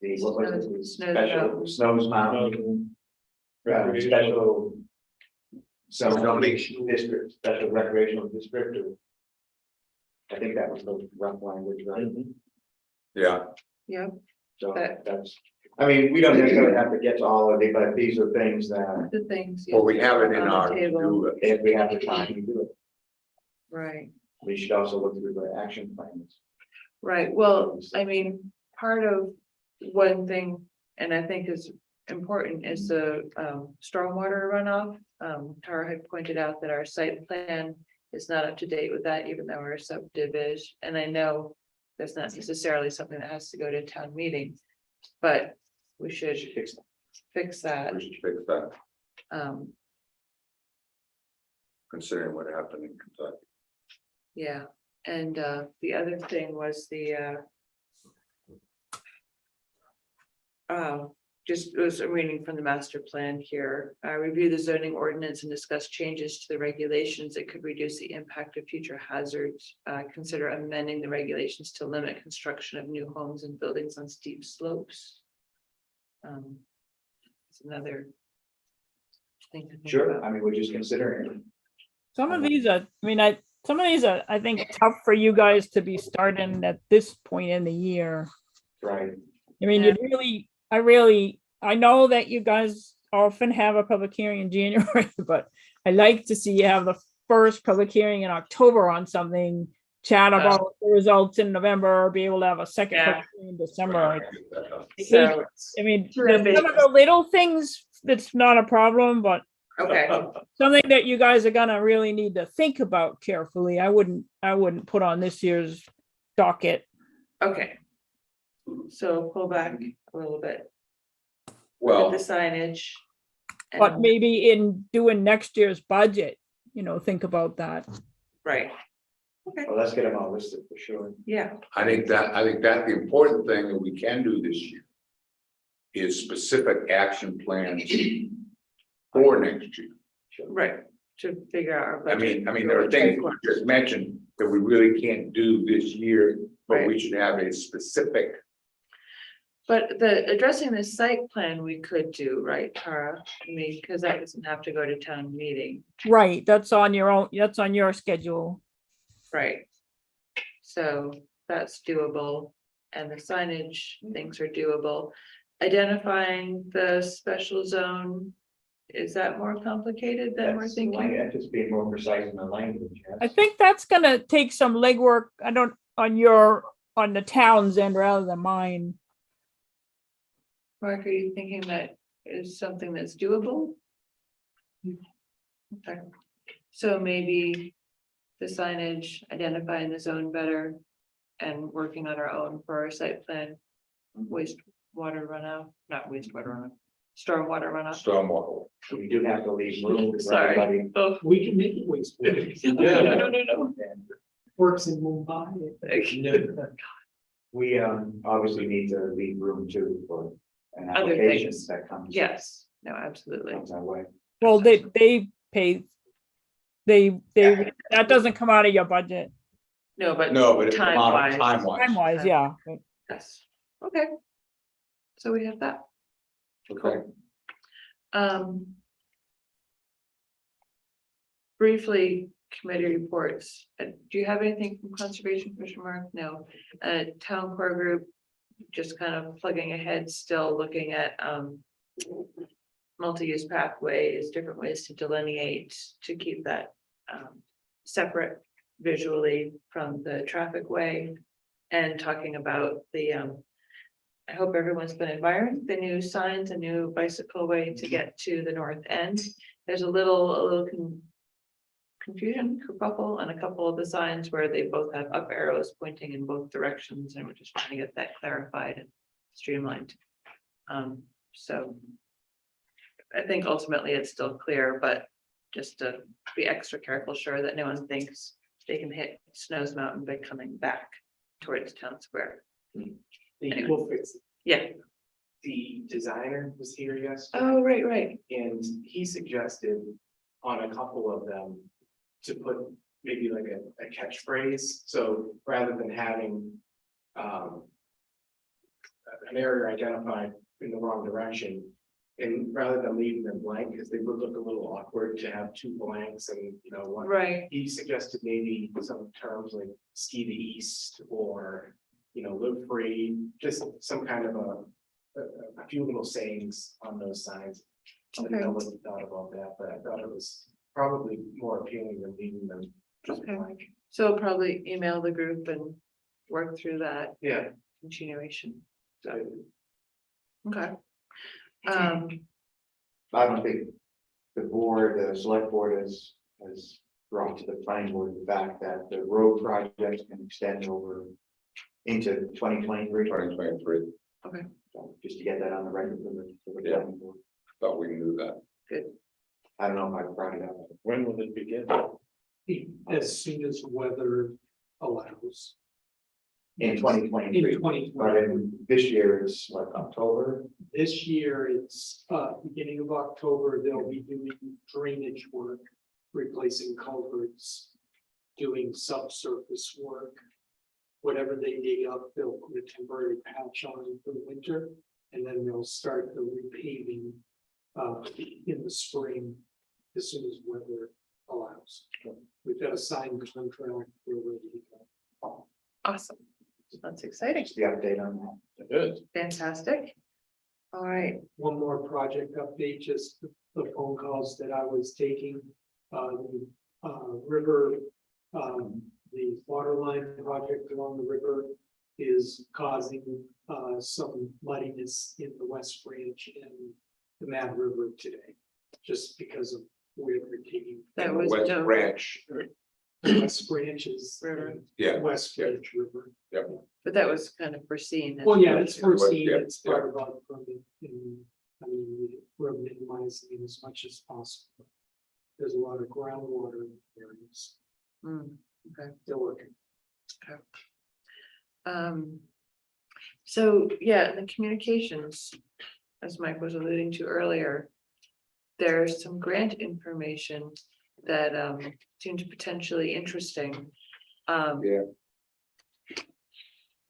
the, what was it, the special, Snows Mountain, special zoning district, special recreational district, or I think that was the rough language, right? Yeah, Yeah, So But- that's, I mean, we don't necessarily have to get to all of it, but these are things that the things. well, we have it in on the our table. to-do list. if we have the time to do it, Right, we should also look through the action plans. right. Well, I mean, part of one thing, and I think is important, is the stormwater runoff. Tara had pointed out that our site plan is not up to date with that, even though we're a subdivision. And I know that's not necessarily something that has to go to town meeting, but we should fix that. We should fix that, Um, considering what happened in Kentucky. yeah, and the other thing was the just was a reading from the master plan here. Review the zoning ordinance and discuss changes to the regulations that could reduce the impact of future hazards. Consider amending the regulations to limit construction of new homes and buildings on steep slopes. It's another thing to think Sure, about. I mean, we're just considering it. Some of these are, some of these are, I think, tough for you guys to be starting at this point in the year. Right, I mean, I know that you guys often have a public hearing in January, but I like to see you have the first public hearing in October on something, chat about the results in November, or be able to have a second Yeah. public hearing in December. So, I mean, Sure, there's some of the little things that's not a problem, but okay, something that you guys are gonna really need to think about carefully. I wouldn't put on this year's docket. okay. So pull back a little bit Well, with the signage. But and- maybe in doing next year's budget, think about that. Right. Okay, well, let's get them all listed for sure. yeah, I think that the important thing that we can do this year is specific action plans for next year. right, to figure out our I budget. mean, there are things you just mentioned that we really can't do this year, but we Right. should have a specific. But The addressing the site plan we could do, right, Tara? I mean, because that doesn't have to go to town meeting, right, that's on your schedule. right? So that's doable, and the signage things are doable. Identifying the special zone, is that more complicated than we're That's thinking? that's just being more precise in the language. yes. I think that's gonna take some legwork, on the town's end rather than mine. Mark, are you thinking that is something that's doable? Okay, so maybe the signage, identifying the zone better and working on our own for our site plan. Wastewater runoff, not wastewater runoff, stormwater runoff. Stormwater. We do have to leave room for Sorry. everybody. Oh. We can make it waste. No. Works in Mumbai. We obviously need to leave room too for an Other application things. that comes. Yes, no, absolutely. Comes our way. Well, they pay, that doesn't come out of your budget, No, but. No, but it's Time-wise. time-wise. time-wise, yeah. but- Yes, okay. So we have that. Okay. Briefly, committee reports. Do you have anything from Conservation Commission, Mark? No. Town core group, just kind of plugging ahead, still looking at multi-use pathways, different ways to delineate, to keep that separate visually from the traffic way. And talking about the I hope everyone's been admiring the new signs, a new bicycle way to get to the north end. There's a little confusion, kerfuffle on a couple of the signs where they both have up arrows pointing in both directions, and we're just trying to get that clarified and streamlined. So I think ultimately it's still clear, but just to be extra careful, sure that no one thinks they can hit Snows Mountain by coming back towards Town Square. Anyway. We'll fix it. Yeah. The designer was here yesterday. Oh, right. And he suggested on a couple of them to put maybe like a catchphrase, so rather than having. An area identified in the wrong direction. And rather than leaving them blank, because they would look a little awkward to have two blanks and, you know, one. Right. He suggested maybe some terms like ski the east or, you know, live free, just some kind of a few little sayings on those signs. I don't know what you thought about that, but I thought it was probably more appealing than leaving them just Okay. blank. So I'll probably email the group and work through that Yeah. continuation. So Okay. I don't think the board, the select board has brought to the planning board the fact that the road projects can extend over into 2023. 2023, So just to get that on the record for the Yeah. planning board. thought we can do that. I don't know if I brought it up. When will it begin? As soon as weather allows. In 2023, In 2023. but in this year it's like October. This year, it's beginning of October, they'll be doing drainage work, replacing culverts, doing subsurface work. Whatever they dig up, they'll put a temporary patch on for the winter, and then they'll start the repaving in the spring as soon as weather allows. We've got a signed contract, we're ready to go. Awesome. That's exciting. Just the update on that. Good. Fantastic. All right. One more project update, just the phone calls that I was taking. The river, the water line project along the river is causing some muddiness in the West Branch and the Mad River today. Just because of where they're taking. That was West Dover. Branch, The West Branch is. River. Yeah. West Branch River. But that was kind of foreseen. Well, yeah, it's foreseen, Yeah, it's part of our permit, and, I mean, we're minimizing it as much as possible. There's a lot of groundwater in the areas, Mm, okay. they're working. So, yeah, the communications, as Mike was alluding to earlier. There's some grant information that seemed potentially interesting. Yeah.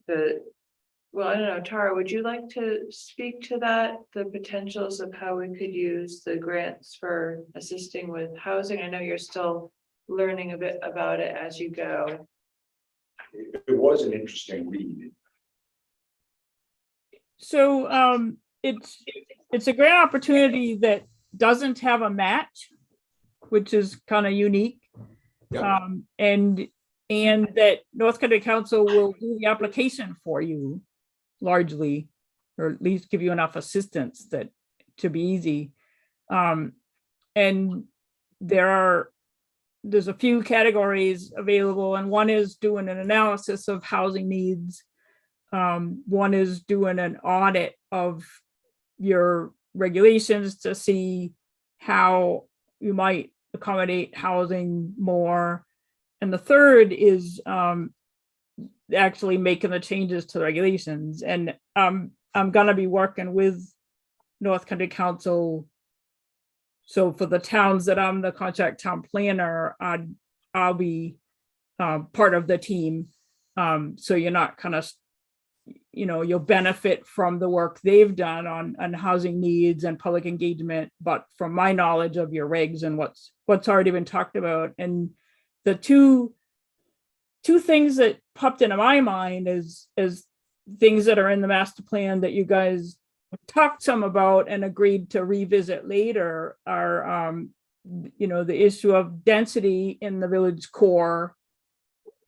Well, I don't know, Tara, would you like to speak to that, the potentials of how we could use the grants for assisting with housing? I know you're still learning a bit about it as you go. It was an interesting read. So it's a great opportunity that doesn't have a match, which is kind of unique. Yeah. And that North Country Council will do the application for you largely, or at least give you enough assistance that to be easy. And there's a few categories available, and one is doing an analysis of housing needs. One is doing an audit of your regulations to see how you might accommodate housing more. And the third is actually making the changes to the regulations. And I'm gonna be working with North Country Council. So for the towns that I'm the contract town planner, I'll be part of the team. So you're not kind of, you'll benefit from the work they've done on housing needs and public engagement, but from my knowledge of your regs and what's already been talked about. And the two things that popped into my mind is things that are in the master plan that you guys talked some about and agreed to revisit later are, the issue of density in the village core,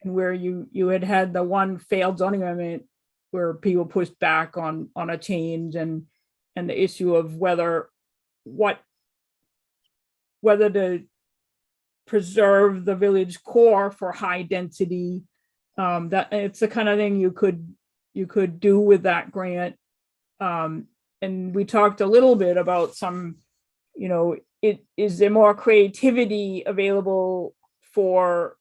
and where you had the one failed zoning amendment where people pushed back on a change, and the issue of whether to preserve the village core for high density. That it's the kind of thing you could do with that grant. and we talked a little bit about some, you know, is there more creativity available for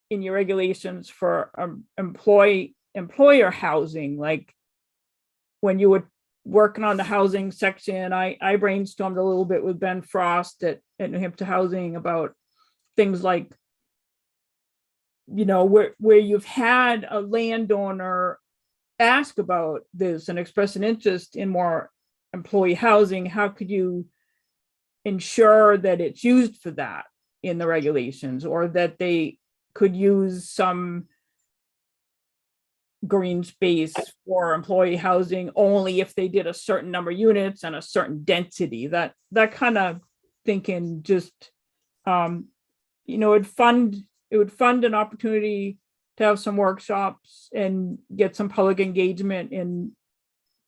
in your regulations for employer housing, like when you were working on the housing section, I brainstormed a little bit with Ben Frost at New Hampshire Housing about things like, you know, where you've had a landowner ask about this and express an interest in more employee housing, how could you ensure that it's used for that in the regulations, or that they could use some green space for employee housing only if they did a certain number of units and a certain density, that kind of thinking just, you know, it would fund an opportunity to have some workshops and get some public engagement in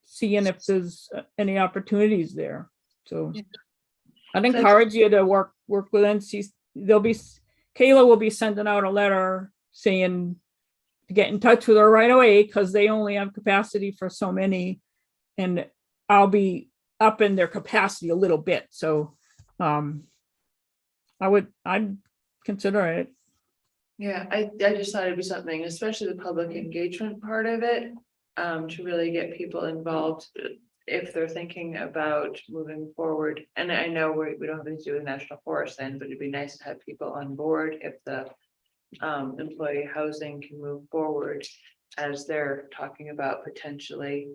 seeing if there's any opportunities there. So I'd encourage you to work with NC. Kayla will be sending out a letter saying to get in touch with her right away, because they only have capacity for so many, and I'll be up in their capacity a little bit. So I'd consider it. Yeah, I just thought it'd be something, especially the public engagement part of it, to really get people involved if they're thinking about moving forward. And I know we don't have anything to do with National Forest then, but it'd be nice to have people on board if the employee housing can move forward as they're talking about potentially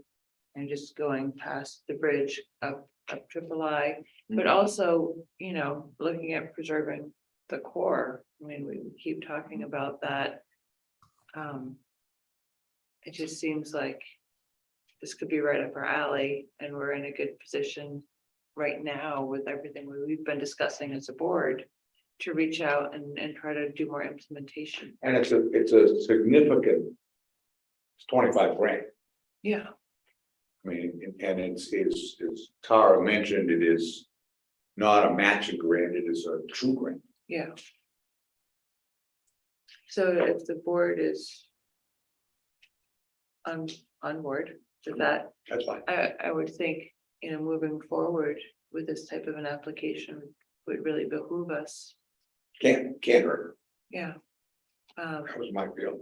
and just going past the bridge up Triple I, but also, you know, looking at preserving the core. I mean, we keep talking about that. It just seems like this could be right up our alley, and we're in a good position right now with everything we've been discussing as a board to reach out and try to do more implementation. And it's a significant, it's 25 grand. Yeah. I mean, and it's, as Tara mentioned, it is not a matching grant, it is a true grant. Yeah. So if the board is on board with that, That's fine. I would think, you know, moving forward with this type of an application would really behoove us. Can't hurt. Yeah. That was my feel.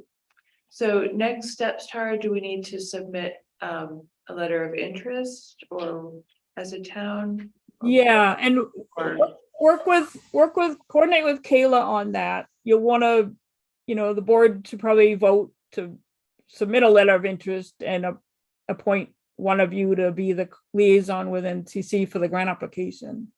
So next steps, Tara, do we need to submit a letter of interest or as a town? Yeah, and Or coordinate with Kayla on that. You'll want to, you know, the board to probably vote to submit a letter of interest and appoint one of you to be the liaison with NCC for the grant application.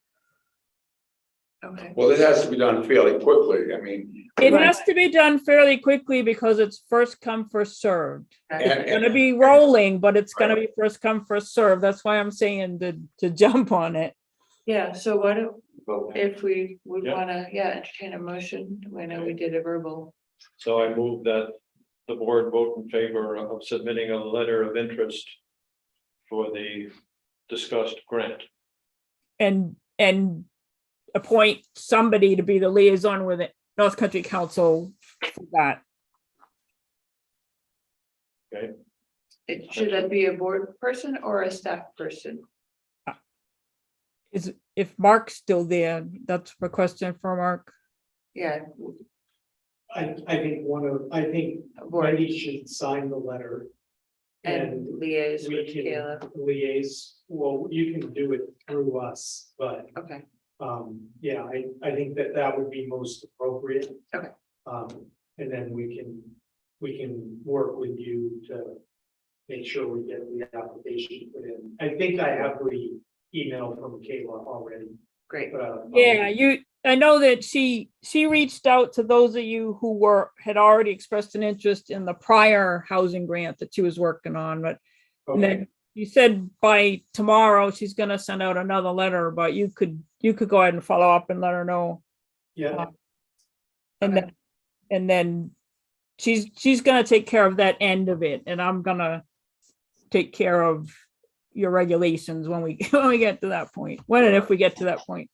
okay. Well, this has to be done fairly quickly. I mean. It has to be done fairly quickly because it's first come, first served. It's gonna be rolling, but it's gonna be first come, first served. That's why I'm saying to jump on it. Yeah, so what if we would Yeah. wanna, entertain a motion? I know we did a verbal. So I move that the board vote in favor of submitting a letter of interest for the discussed grant. And appoint somebody to be the liaison with it, North Country Council for that. Okay, Should that be a board person or a staff person? Is, if Mark's still there, that's a question for Mark. Yeah, I think a board Wendy should sign the letter. and liaise we with can Kayla. liaise, well, you can do it through us, but Okay, yeah, I think that would be most appropriate. Okay. And then we can work with you to make sure we get the application put in. I think I have the email from Kayla already. great. Yeah, I know that she reached out to those of you who had already expressed an interest in the prior housing grant that she was working on, but and Okay, then you said by tomorrow she's gonna send out another letter, but you could go ahead and follow up and let her know. yeah, Okay. And then she's gonna take care of that end of it, and I'm gonna take care of your regulations when we get to that point, when and if we get to that point.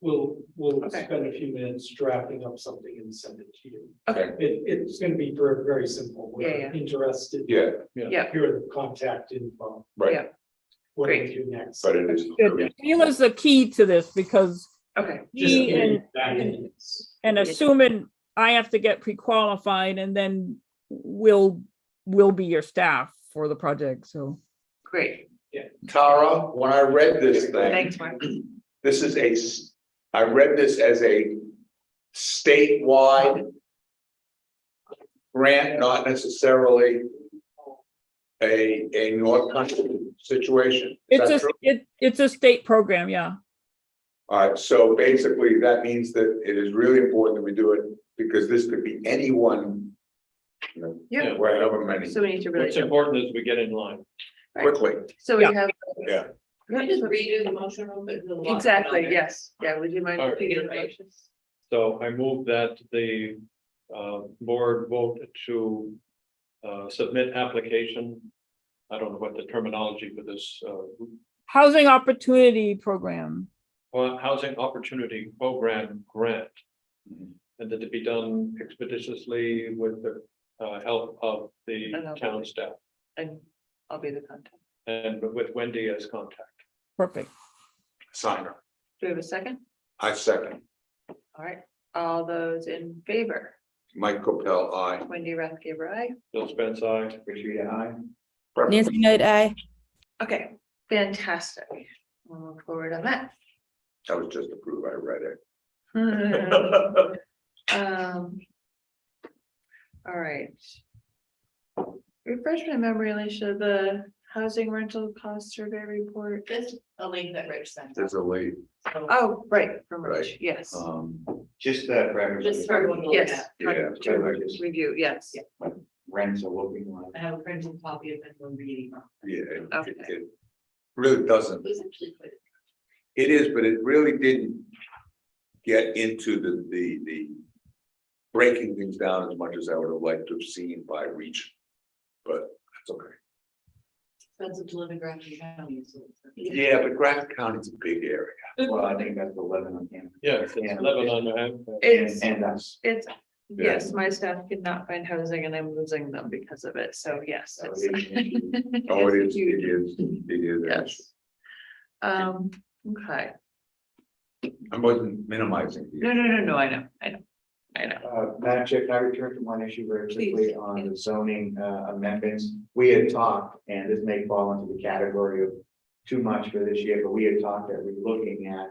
we'll Okay. spend a few minutes drafting up something and send it to you. Okay, It's gonna be very simple. We're Yeah. interested. Yeah, yeah, Here are the contact info. right. Yeah. what Great. to do next. but it is. Good. Neil is the key to this because Okay, Just he getting and, back and- in this. and assuming I have to get pre-qualified and then we'll be your staff for the project, so. great. Tara, when I read this thing, Thanks, Mark. this is I read this as a statewide grant, not necessarily a North Country situation. Is It's that a, true? it's a state program, yeah. All right, so basically that means that it is really important that we do it because this could be anyone. You know, Yeah. wherever many, So we need to really. What's important is we get in line. quickly, So we Yeah. have. yeah. Can I just redo the motion real quick? There's a lot Exactly, on there. yes, yeah, would you mind All right. repeating the motions? So I move that the board vote to submit application. I don't know what the terminology for this, Housing Opportunity Program. housing opportunity program grant. And that to be done expeditiously with the help of the And I'll town do it. staff And I'll be the contact. and with Wendy as contact. Perfect. Signer, Do we have a second? I second. All right, all those in favor? Mike Capel, aye. Wendy Rathgeber, aye. Bill Spence, aye. Retreat, aye. Nancy Knight, aye. Okay, fantastic. We'll move forward on that. That was just to prove I read it. All right. Refresh my memory, Alicia, the housing rental cost survey report. Just a link that Rich sent. There's a late, So Oh, right, from Rich, Right. yes. Just for everybody. Just for everyone to look Yes. at. Yeah, To review, yes. What rents are looking like. I have a printed copy of anyone reading. yeah, Okay. it really doesn't. It was actually quite. It is, but it really didn't get into the breaking things down as much as I would have liked to have seen by Reach. But that's okay. Expensive to live in Grafton County, so. Yeah, but Grafton County's a big area. Well, I think that's 11 on campus. Yeah, it's Lebanon, New Hampshire. It's, And us. it's, yes, my staff could not find housing and I'm losing them because of it, so yes. So it's- it is an issue. Oh, it it's is, huge. it is, it is. Yes. Okay, I wasn't minimizing. the- no, I know. Madam Chair, can I return to one issue very quickly Please. on the zoning amendments? We had talked, and this may fall into the category of too much for this year, but we had talked that we're looking at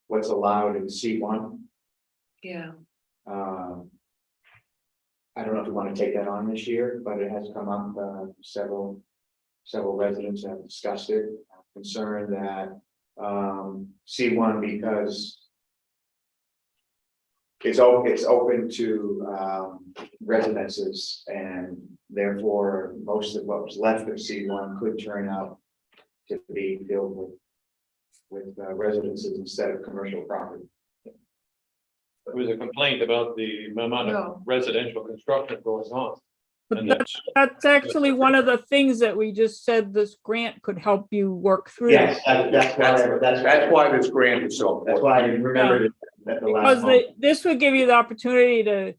what's allowed in C1. Yeah, I don't know if you want to take that on this year, but it has come up, several residents have discussed it, concerned that C1, because it's open to residences, and therefore most of what was left of C1 could turn out to be filled with residences instead of commercial property. There was a complaint about the amount No. of residential construction going on. But And that's, That's actually one of the things that we just said this grant could help you work through. Yes, That's why this grant is so That's important. why I remembered it at the last Because month. this would give you the opportunity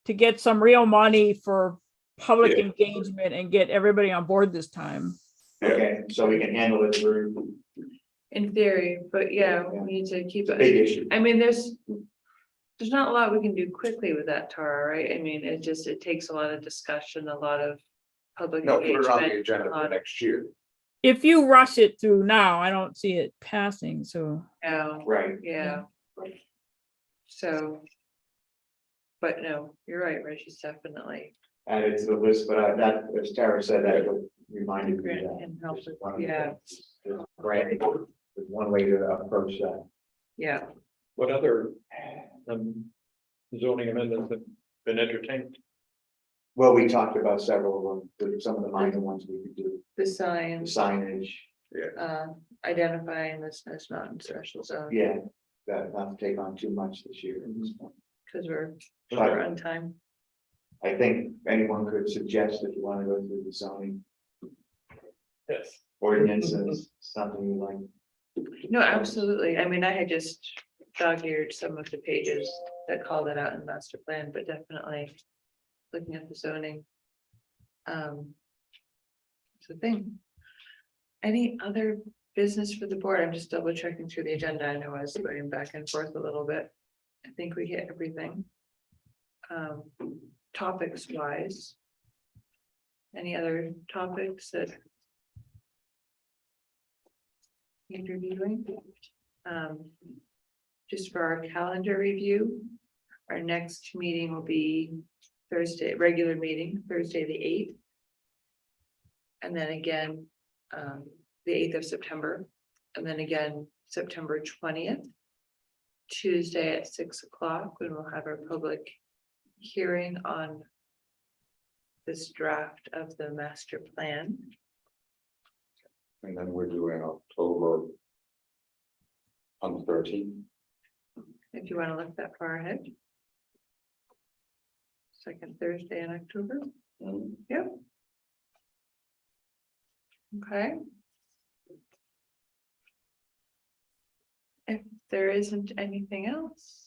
to get some real money for public Yeah. engagement and get everybody on board this time. Okay, so we can handle it through in theory, but yeah, we need to keep the big it. issue. I mean, there's not a lot we can do quickly with that, Tara, right? I mean, it takes a lot of discussion, a lot of public No, put it on the engagement. agenda for next year. If you rush it through now, I don't see it passing, so. Yeah, Right. yeah. So. But no, you're right, Reggie's definitely. Added to the list, but that, as Tara said, that reminded me Grant that. can help this is with- one of the yeah. things. This grant is one way to approach that. Yeah, what other zoning amendments have been entertained? Well, we talked about several of them, some of the minor ones we could do, the the signs, signage, identifying this as not in special zone, yeah. That not to take on too much this year at this point. because we're But on time. I think anyone could suggest if you want to go through the zoning Yes. ordinances, something you like. No, absolutely. I mean, I had just dog-eared some of the pages that called it out in the master plan, but definitely looking at the zoning. It's a thing. Any other business for the board? I'm just double checking through the agenda. I know I was going back and forth a little bit. I think we hit everything. Topics wise. Any other topics that need reviewing? Just for our calendar review, our next meeting will be Thursday, regular meeting, Thursday, the 8th. And then again, the 8th of September, and then again, September 20th. Tuesday at 6 o'clock, when we'll have our public hearing on this draft of the master plan. And then we're doing October on the 13th. If you want to look that far ahead. Second Thursday in October. Yep. Okay. If there isn't anything else.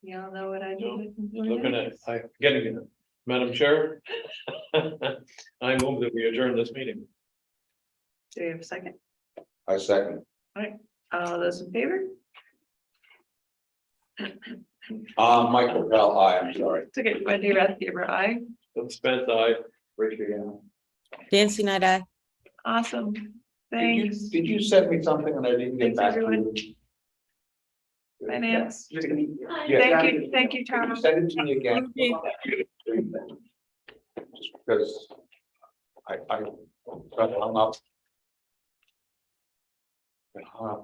Y'all know what I No, do. Looking at, getting it. Madam Chair. I move that we adjourn this meeting. Do we have a second? I second. All those in favor? Michael Bell, I'm sorry. It's okay, Wendy Rathgeber, aye. Spence, I. Richard, yeah. Nancy, night eye. Awesome, Did thanks. you send me something and I didn't get Thanks, back to everyone. you? Finance. Yeah. Thank you, Can you Tom. send it to me again? Just because I got hung up. Got hung up